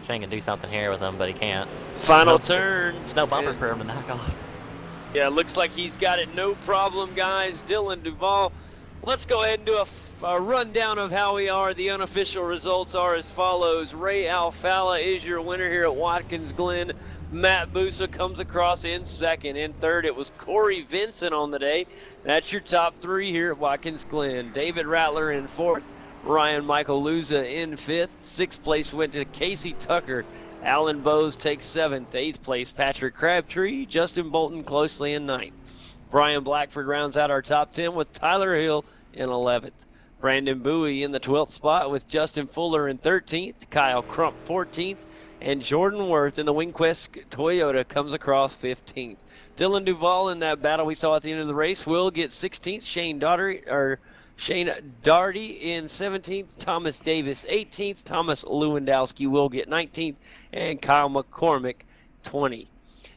Shane can do something here with him, but he can't. Final Nope. turn. There's no bumper And- for him to knock off. Yeah, looks like he's got it no problem, guys. Dylan Duvall. Let's go ahead and do a rundown of how we are. The unofficial results are as follows. Ray Alfala is your winner here at Watkins Glen. Matt Busa comes across in 2nd. In 3rd, it was Corey Vincent on the day. That's your top 3 here at Watkins Glen. David Rattler in 4th. Ryan Michael Luza in 5th. 6th place went to Casey Tucker. Alan Bowes takes 7th. 8th place, Patrick Crabtree. Justin Bolton closely in 9th. Brian Blackford rounds out our top 10 with Tyler Hill in 11th. Brandon Bowie in the 12th spot with Justin Fuller in 13th. Kyle Crump 14th. And Jordan Worth in the Wingquest Toyota comes across 15th. Dylan Duvall in that battle we saw at the end of the race will get 16th. Shane Darty in 17th, Thomas Davis 18th, Thomas Lewandowski will get 19th, and Kyle McCormick 20.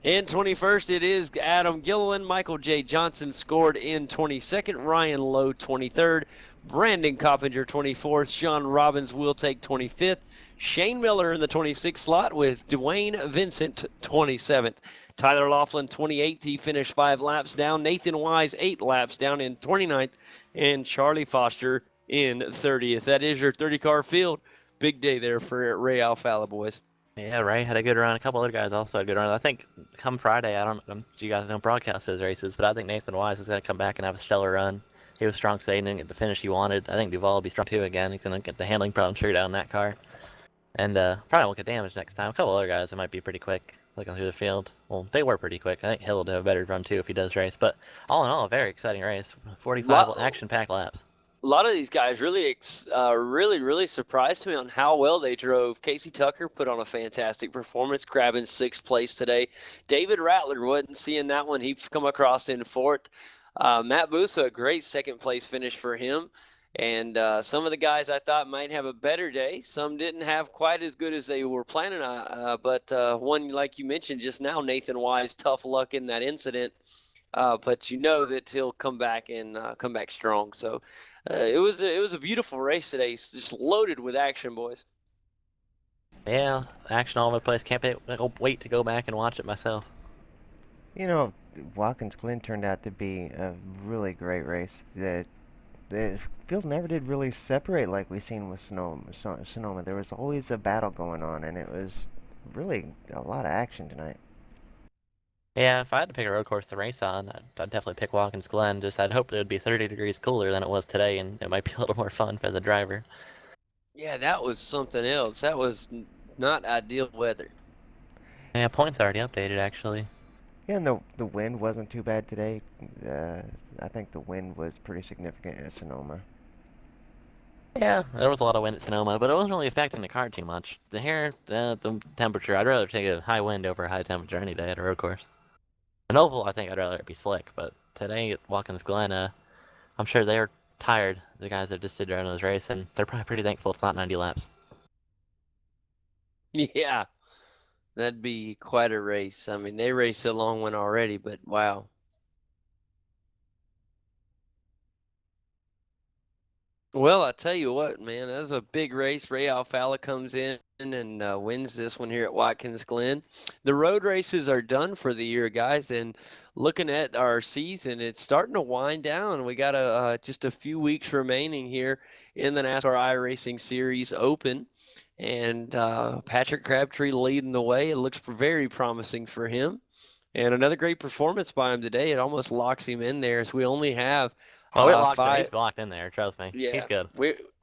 In 21st, it is Adam Gilliland. Michael J. Johnson scored in 22nd, Ryan Lowe 23rd, Brandon Coppinger 24th, Sean Robbins will take 25th, Shane Miller in the 26th slot with Dwayne Vincent 27th. Tyler Laughlin 28th, he finished 5 laps down. Nathan Wise 8 laps down in 29th, and Charlie Foster in 30th. That is your 30-car field. Big day there for Ray Alfala, boys. Yeah, Ray had a good run. A couple other guys also had a good run. I think come Friday, I don't know if you guys don't broadcast those races, but I think Nathan Wise is going to come back and have a stellar run. He was strong today and didn't get the finish he wanted. I think Duval will be strong too again. He's going to get the handling problem figured out in that car. And probably won't get damaged next time. A couple other guys that might be pretty quick looking through the field. Well, they were pretty quick. I think Hill will do a better run too if he does race. But all in all, a very exciting race. 45 action-packed laps. A lot of these guys really surprised me on how well they drove. Casey Tucker put on a fantastic performance, grabbing 6th place today. David Rattler wasn't seeing that one. He come across in 4th. Matt Busa, a great 2nd place finish for him. And some of the guys I thought might have a better day. Some didn't have quite as good as they were planning on. But one, like you mentioned just now, Nathan Wise, tough luck in that incident. But you know that he'll come back and come back strong. So it was a beautiful race today. It's just loaded with action, boys. Yeah, action all over the place. Can't wait to go back and watch it myself. You know, Watkins Glen turned out to be a really great race. The field never did really separate like we seen with Sonoma. There was always a battle going on, and it was really a lot of action tonight. Yeah, if I had to pick a road course to race on, I'd definitely pick Watkins Glen. Just I'd hope it would be 30 degrees cooler than it was today, and it might be a little more fun for the driver. Yeah, that was something else. That was not ideal weather. Yeah, points already updated, actually. Yeah, and the wind wasn't too bad today. I think the wind was pretty significant at Sonoma. Yeah, there was a lot of wind at Sonoma, but it wasn't really affecting the car too much. The temperature, I'd rather take a high wind over a high temperature any day at a road course. An oval, I think I'd rather it be slick, but today at Watkins Glen, I'm sure they're tired, the guys that just did their own race, and they're probably pretty thankful it's not 90 laps. Yeah, that'd be quite a race. I mean, they raced a long one already, but wow. Well, I tell you what, man, that's a big race. Ray Alfala comes in and wins this one here at Watkins Glen. The road races are done for the year, guys, and looking at our season, it's starting to wind down. We got just a few weeks remaining here in the NASCAR iRacing Series Open, and Patrick Crabtree leading the way. It looks very promising for him. And another great performance by him today. It almost locks him in there as we only have Oh, it locks him. five. He's blocked in there, trust me. He's Yeah, good.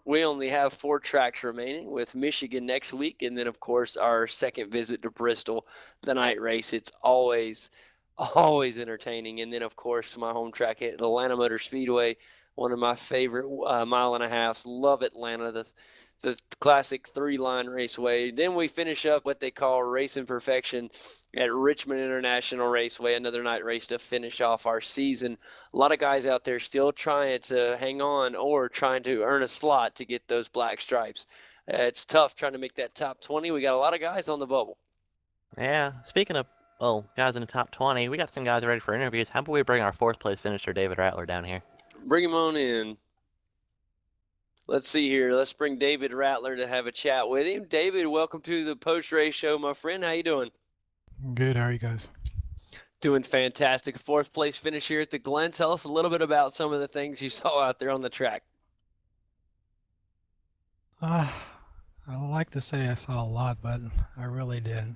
we only have 4 tracks remaining with Michigan next week, and then of course our second visit to Bristol, the night race. It's always entertaining, and then of course my home track at Atlanta Motor Speedway, one of my favorite mile and a halves. Love Atlanta, the classic 3-line raceway. Then we finish up what they call Racing Perfection at Richmond International Raceway, another night race to finish off our season. A lot of guys out there still trying to hang on or trying to earn a slot to get those black stripes. It's tough trying to make that top 20. We got a lot of guys on the bubble. Yeah, speaking of, well, guys in the top 20, we got some guys ready for interviews. How about we bring our 4th place finisher, David Rattler, down here? Bring him on in. Let's see here. Let's bring David Rattler to have a chat with him. David, welcome to the post-race show, my friend. How you doing? Good. How are you guys? Doing fantastic. 4th place finish here at the Glen. Tell us a little bit about some of the things you saw out there on the track. I like to say I saw a lot, but I really did.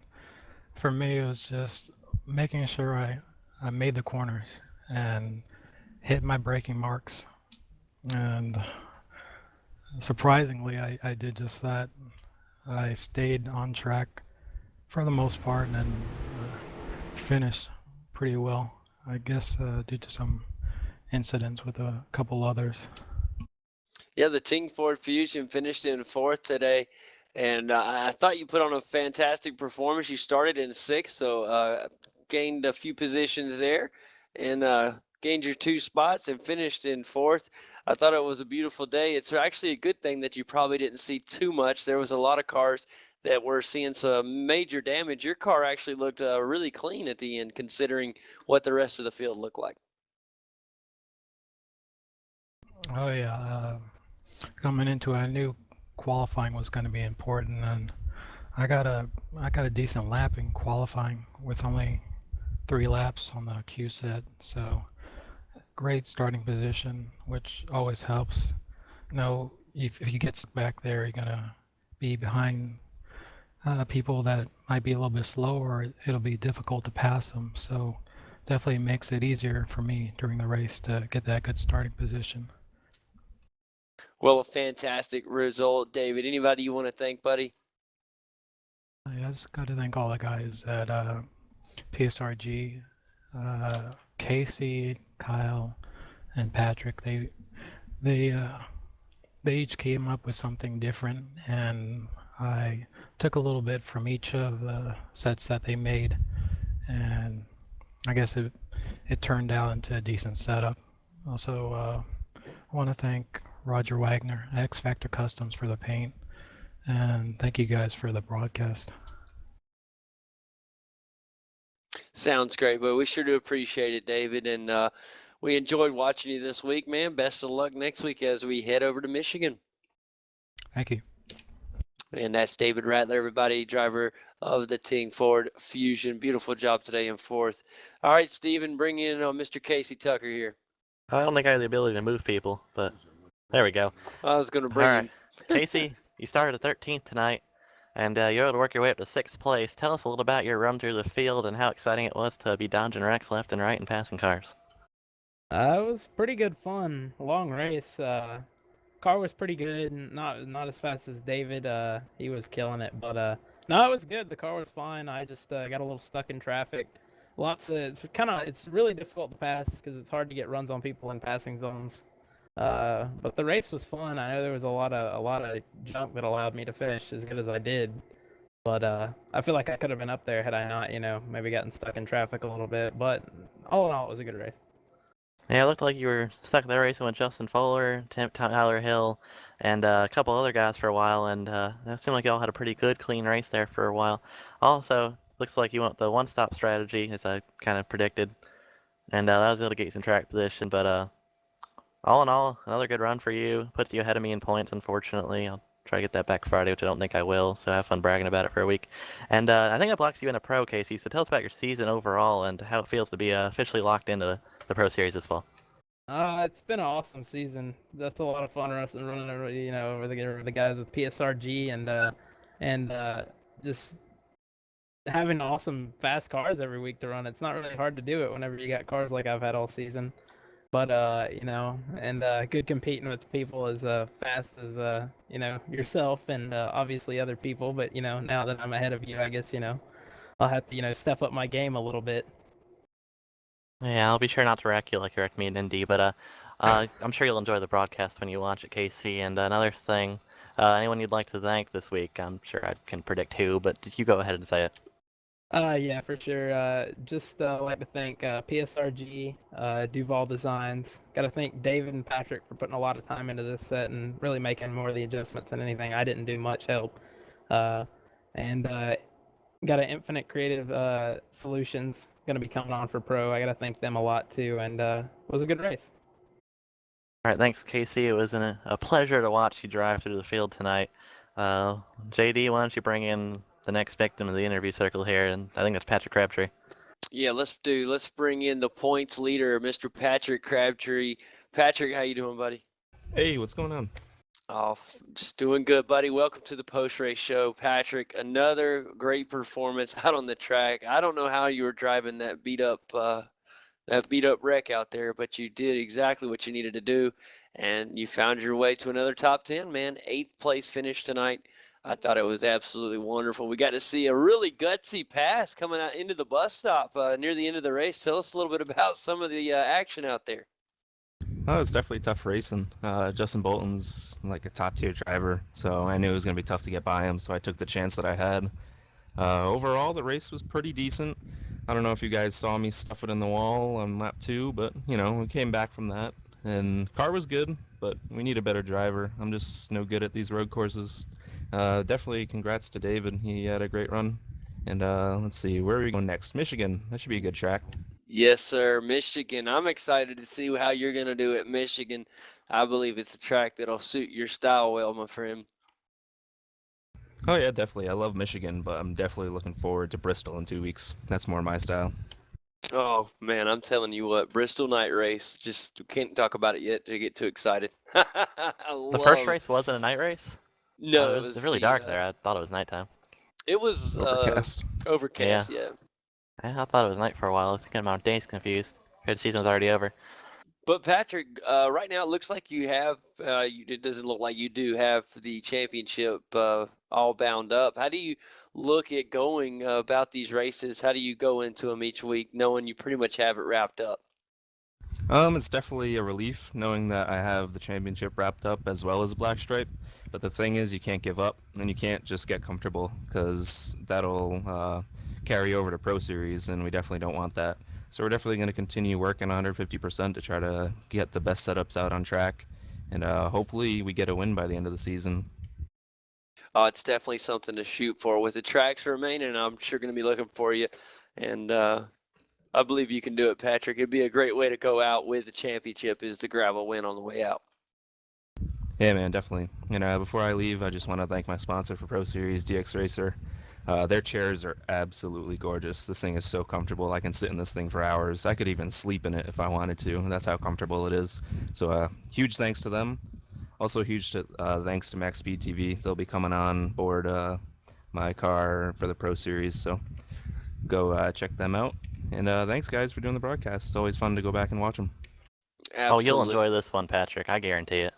For me, it was just making sure I made the corners and hit my braking marks. And surprisingly, I did just that. I stayed on track for the most part and finished pretty well. I guess due to some incidents with a couple others. Yeah, the Ting Ford Fusion finished in 4th today, and I thought you put on a fantastic performance. You started in 6th, so gained a few positions there, and gained your 2 spots and finished in 4th. I thought it was a beautiful day. It's actually a good thing that you probably didn't see too much. There was a lot of cars that were seeing some major damage. Your car actually looked really clean at the end, considering what the rest of the field looked like. Oh yeah, coming into it, I knew qualifying was going to be important, and I got a decent lap in qualifying with only 3 laps on the Q set. So great starting position, which always helps. You know, if you get back there, you're gonna be behind people that might be a little bit slower. It'll be difficult to pass them. So definitely makes it easier for me during the race to get that good starting position. Well, a fantastic result, David. Anybody you want to thank, buddy? I just got to thank all the guys at PSRG, Casey, Kyle, and Patrick. They each came up with something different, and I took a little bit from each of the sets that they made, and I guess it turned out into a decent setup. Also, I want to thank Roger Wagner, X Factor Customs, for the paint, and thank you guys for the broadcast. Sounds great, but we sure do appreciate it, David, and we enjoyed watching you this week, man. Best of luck next week as we head over to Michigan. Thank you. And that's David Rattler, everybody, driver of the Ting Ford Fusion. Beautiful job today in 4th. All right, Steven, bring in Mr. Casey Tucker here. I don't think I have the ability to move people, but there we go. I was going to bring him. Casey, you started at 13th tonight, and you're able to work your way up to 6th place. Tell us a little about your run through the field and how exciting it was to be dodging wrecks left and right and passing cars. It was pretty good fun. Long race. Car was pretty good. Not as fast as David. He was killing it, but no, it was good. The car was fine. I just got a little stuck in traffic It's really difficult to pass because it's hard to get runs on people in passing zones. But the race was fun. I know there was a lot of junk that allowed me to finish as good as I did. But I feel like I could have been up there had I not, maybe gotten stuck in traffic a little bit. But all in all, it was a good race. Yeah, it looked like you were stuck there racing with Justin Fuller, Tyler Hill, and a couple other guys for a while, and it seemed like y'all had a pretty good, clean race there for a while. Also, looks like you went the one-stop strategy, as I kind of predicted, and that was able to get you some track position, but all in all, another good run for you. Puts you ahead of me in points, unfortunately. I'll try to get that back Friday, which I don't think I will, so have fun bragging about it for a week. And I think that blocks you in a pro, Casey, so tell us about your season overall and how it feels to be officially locked into the Pro Series this fall. It's been an awesome season. That's a lot of fun running over, over the guys with PSRG and just having awesome fast cars every week to run. It's not really hard to do it whenever you got cars like I've had all season. But good competing with people as fast as yourself and obviously other people. But now that I'm ahead of you, I guess I'll have to step up my game a little bit. Yeah, I'll be sure not to wreck you like you wrecked me in Indy, but I'm sure you'll enjoy the broadcast when you watch it, Casey. And another thing, anyone you'd like to thank this week? I'm sure I can predict who, but you go ahead and say it. Yeah, for sure. Just like to thank PSRG, Duval Designs. Got to thank David and Patrick for putting a lot of time into this set and really making more of the adjustments than anything. I didn't do much help. And got an Infinite Creative Solutions going to be coming on for Pro. I got to thank them a lot too, and it was a good race. All right, thanks, Casey. It was a pleasure to watch you drive through the field tonight. JD, why don't you bring in the next victim of the interview circle here, and I think that's Patrick Crabtree. Yeah, let's bring in the points leader, Mr. Patrick Crabtree. Patrick, how you doing, buddy? Hey, what's going on? Oh, just doing good, buddy. Welcome to the post-race show, Patrick. Another great performance out on the track. I don't know how you were driving that beat up wreck out there, but you did exactly what you needed to do, and you found your way to another top 10, man. 8th place finish tonight. I thought it was absolutely wonderful. We got to see a really gutsy pass coming out into the bus stop near the end of the race. Tell us a little bit about some of the action out there. Oh, it's definitely tough racing. Justin Bolton's like a top tier driver, so I knew it was going to be tough to get by him, so I took the chance that I had. Overall, the race was pretty decent. I don't know if you guys saw me stuff it in the wall on lap 2, but, we came back from that. And car was good, but we need a better driver. I'm just no good at these road courses. Definitely congrats to David. He had a great run. And let's see, where are we going next? Michigan. That should be a good track. Yes, sir. Michigan. I'm excited to see how you're going to do at Michigan. I believe it's a track that'll suit your style well, my friend. Oh, yeah, definitely. I love Michigan, but I'm definitely looking forward to Bristol in 2 weeks. That's more my style. Oh, man, I'm telling you what, Bristol night race, just can't talk about it yet to get too excited. The first race wasn't a night race? No, it was really dark there. I thought it was nighttime. It was overcast. Overcast, yeah. I thought it was night for a while. I was getting my days confused. The season was already over. But Patrick, right now it looks like you have, it doesn't look like you do have the championship all bound up. How do you look at going about these races? How do you go into them each week knowing you pretty much have it wrapped up? It's definitely a relief knowing that I have the championship wrapped up as well as Black Stripe. But the thing is, you can't give up and you can't just get comfortable because that'll carry over to Pro Series, and we definitely don't want that. So we're definitely going to continue working 150% to try to get the best setups out on track, and hopefully we get a win by the end of the season. Oh, it's definitely something to shoot for. With the tracks remaining, I'm sure going to be looking for you, and I believe you can do it, Patrick. It'd be a great way to go out with the championship is to grab a win on the way out. Yeah, man, definitely. Before I leave, I just want to thank my sponsor for Pro Series, DXRacer. Their chairs are absolutely gorgeous. This thing is so comfortable. I can sit in this thing for hours. I could even sleep in it if I wanted to. That's how comfortable it is. So huge thanks to them. Also huge thanks to Max Speed TV. They'll be coming on board my car for the Pro Series. So go check them out. And thanks, guys, for doing the broadcast. It's always fun to go back and watch them. Absolutely. Oh, you'll enjoy this one, Patrick. I guarantee it.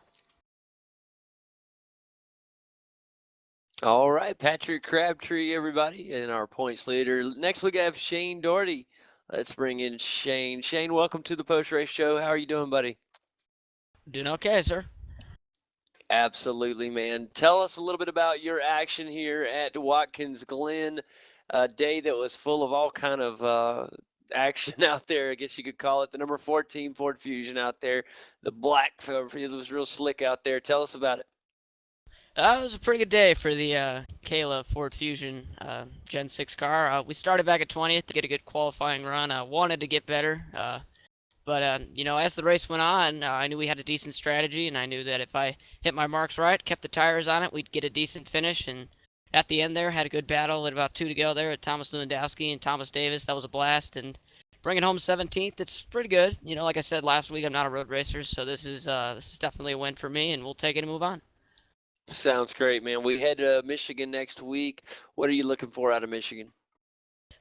All right, Patrick Crabtree, everybody, and our points leader. Next, we have Shane Doherty. Let's bring in Shane. Shane, welcome to the post-race show. How are you doing, buddy? Doing okay, sir. Absolutely, man. Tell us a little bit about your action here at Watkins Glen, a day that was full of all kind of action out there. I guess you could call it the number 14 Ford Fusion out there. The black, it was real slick out there. Tell us about it. It was a pretty good day for the Kayla Ford Fusion Gen 6 car. We started back at 20th to get a good qualifying run. I wanted to get better, but you know, as the race went on, I knew we had a decent strategy, and I knew that if I hit my marks right, kept the tires on it, we'd get a decent finish. And at the end there, had a good battle at about 2 to go there at Thomas Lewandowski and Thomas Davis. That was a blast. And bringing home 17th, it's pretty good. You know, like I said last week, I'm not a road racer, so this is definitely a win for me, and we'll take it and move on. Sounds great, man. We head to Michigan next week. What are you looking for out of Michigan?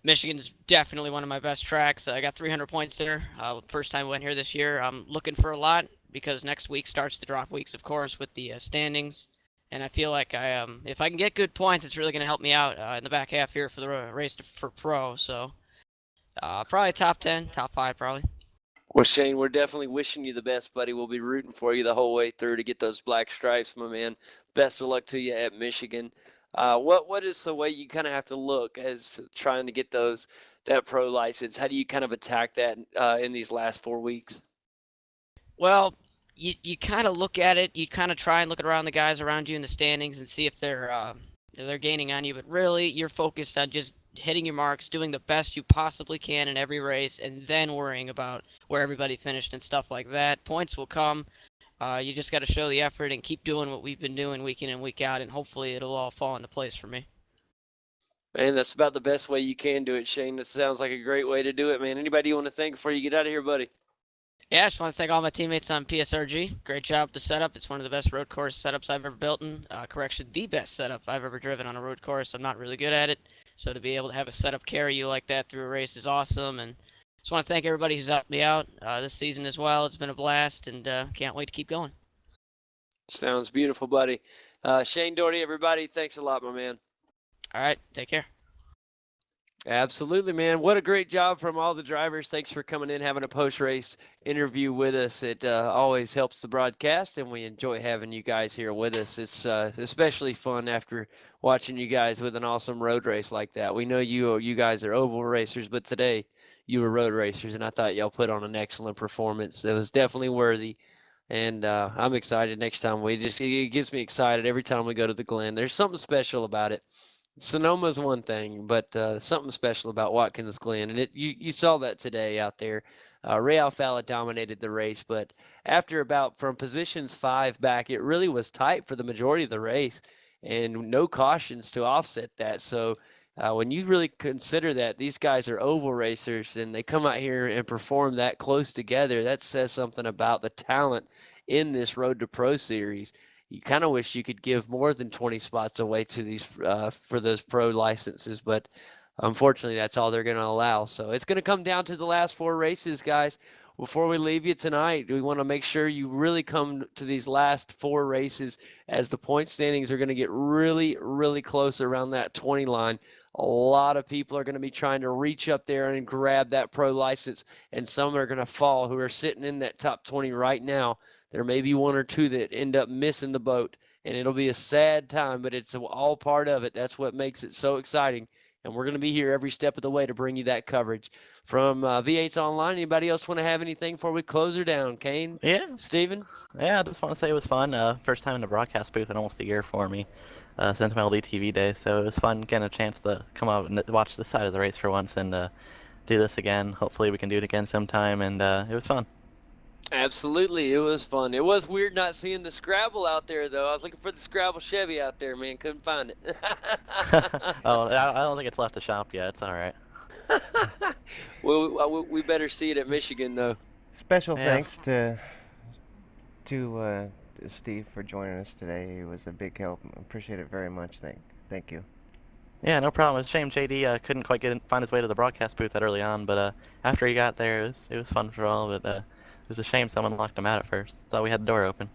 Michigan's definitely one of my best tracks. I got 300 points there. First time I went here this year. I'm looking for a lot because next week starts the drop weeks, of course, with the standings. And I feel like if I can get good points, it's really going to help me out in the back half here for the race for pro. So probably top 10, top 5 probably. Well, Shane, we're definitely wishing you the best, buddy. We'll be rooting for you the whole way through to get those black stripes, my man. Best of luck to you at Michigan. What is the way you kind of have to look as trying to get that pro license? How do you kind of attack that in these last 4 weeks? Well, you kind of look at it. You kind of try and look around the guys around you in the standings and see if they're gaining on you. But really, you're focused on just hitting your marks, doing the best you possibly can in every race, and then worrying about where everybody finished and stuff like that. Points will come. You just got to show the effort and keep doing what we've been doing week in and week out, and hopefully it'll all fall into place for me. Man, that's about the best way you can do it, Shane. That sounds like a great way to do it, man. Anybody you want to thank before you get out of here, buddy? Yeah, I just want to thank all my teammates on PSRG. Great job with the setup. It's one of the best road course setups I've ever built in. Correction, the best setup I've ever driven on a road course. I'm not really good at it, so to be able to have a setup carry you like that through a race is awesome. And just want to thank everybody who's helped me out this season as well. It's been a blast, and can't wait to keep going. Sounds beautiful, buddy. Shane Doherty, everybody, thanks a lot, my man. All right, take care. Absolutely, man. What a great job from all the drivers. Thanks for coming in, having a post-race interview with us. It always helps the broadcast, and we enjoy having you guys here with us. It's especially fun after watching you guys with an awesome road race like that. We know you guys are oval racers, but today you were road racers, and I thought y'all put on an excellent performance. It was definitely worthy. And I'm excited next time. It gets me excited every time we go to the Glen. There's something special about it. Sonoma's one thing, but something special about Watkins Glen. And you saw that today out there. Ray Alfala dominated the race, but after from positions 5 back, it really was tight for the majority of the race and no cautions to offset that. So when you really consider that these guys are oval racers and they come out here and perform that close together, that says something about the talent in this Road to Pro series. You kind of wish you could give more than 20 spots away to these for those pro licenses, but unfortunately that's all they're going to allow. So it's going to come down to the last 4 races, guys. Before we leave you tonight, we want to make sure you really come to these last 4 races, as the point standings are going to get really, really close around that 20 line. A lot of people are going to be trying to reach up there and grab that pro license, and some are going to fall who are sitting in that top 20 right now. There may be 1 or 2 that end up missing the boat, and it'll be a sad time, but it's all part of it. That's what makes it so exciting. And we're going to be here every step of the way to bring you that coverage. From V8's Online, anybody else want to have anything before we close her down? Kane? Yeah. Steven? Yeah, I just want to say it was fun. First time in the broadcast booth in almost a year for me since my LDTV days. So it was fun getting a chance to come out and watch this side of the race for once and do this again. Hopefully we can do it again sometime, and it was fun. Absolutely, it was fun. It was weird not seeing the Scrabble out there, though. I was looking for the Scrabble Chevy out there, man. Couldn't find it. Oh, I don't think it's left the shop yet. It's all right. Well, we better see it at Michigan, though. Special thanks to Steve for joining us today. He was a big help. Appreciate it very much. Thank you. Yeah, no problem. It's a shame JD couldn't quite find his way to the broadcast booth that early on, but after he got there, it was fun for all. But it was a shame someone locked him out at first. Thought we had the door open.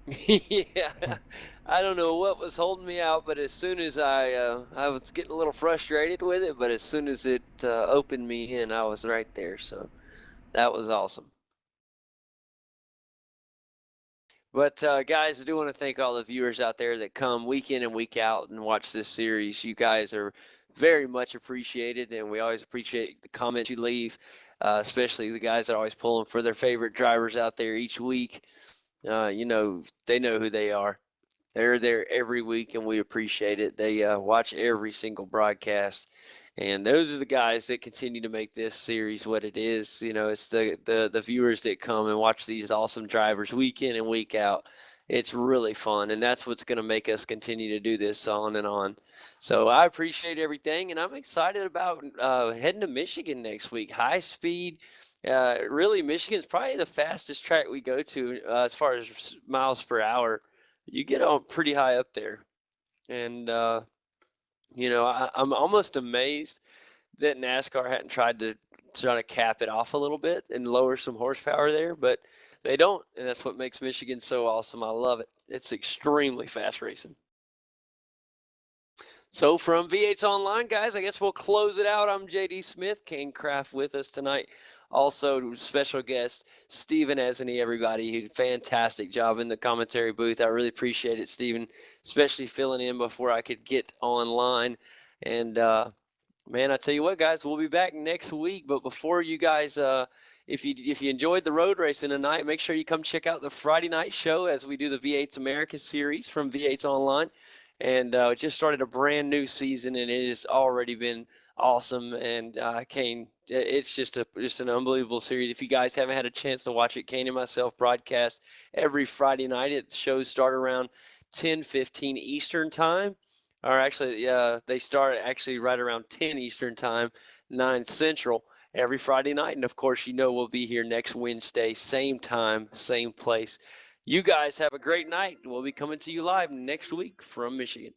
Yeah, I don't know what was holding me out, but as soon as I was getting a little frustrated with it, but as soon as it opened me in, I was right there. So that was awesome. But guys, I do want to thank all the viewers out there that come week in and week out and watch this series. You guys are very much appreciated, and we always appreciate the comments you leave, especially the guys that are always pulling for their favorite drivers out there each week. They know who they are. They're there every week, and we appreciate it. They watch every single broadcast, and those are the guys that continue to make this series what it is. It's the viewers that come and watch these awesome drivers week in and week out. It's really fun, and that's what's going to make us continue to do this on and on. So I appreciate everything, and I'm excited about heading to Michigan next week. High speed. Really, Michigan's probably the fastest track we go to as far as miles per hour. You get on pretty high up there. And, I'm almost amazed that NASCAR hadn't tried to cap it off a little bit and lower some horsepower there, but they don't. And that's what makes Michigan so awesome. I love it. It's extremely fast racing. So from V8's Online, guys, I guess we'll close it out. I'm JD Smith, Kane Craft with us tonight. Also, special guest, Steven Esney, everybody. He did a fantastic job in the commentary booth. I really appreciate it, Steven, especially filling in before I could get online. And, man, I tell you what, guys, we'll be back next week. But before you guys, if you enjoyed the road racing tonight, make sure you come check out the Friday night show as we do the V8's America series from V8's Online. And just started a brand new season, and it has already been awesome. And Kane, it's just an unbelievable series. If you guys haven't had a chance to watch it, Kane and myself broadcast every Friday night. Shows start around 10:15 Eastern time, or actually, they start actually right around 10 Eastern time, 9 Central every Friday night. And of course, we'll be here next Wednesday, same time, same place. You guys have a great night. We'll be coming to you live next week from Michigan.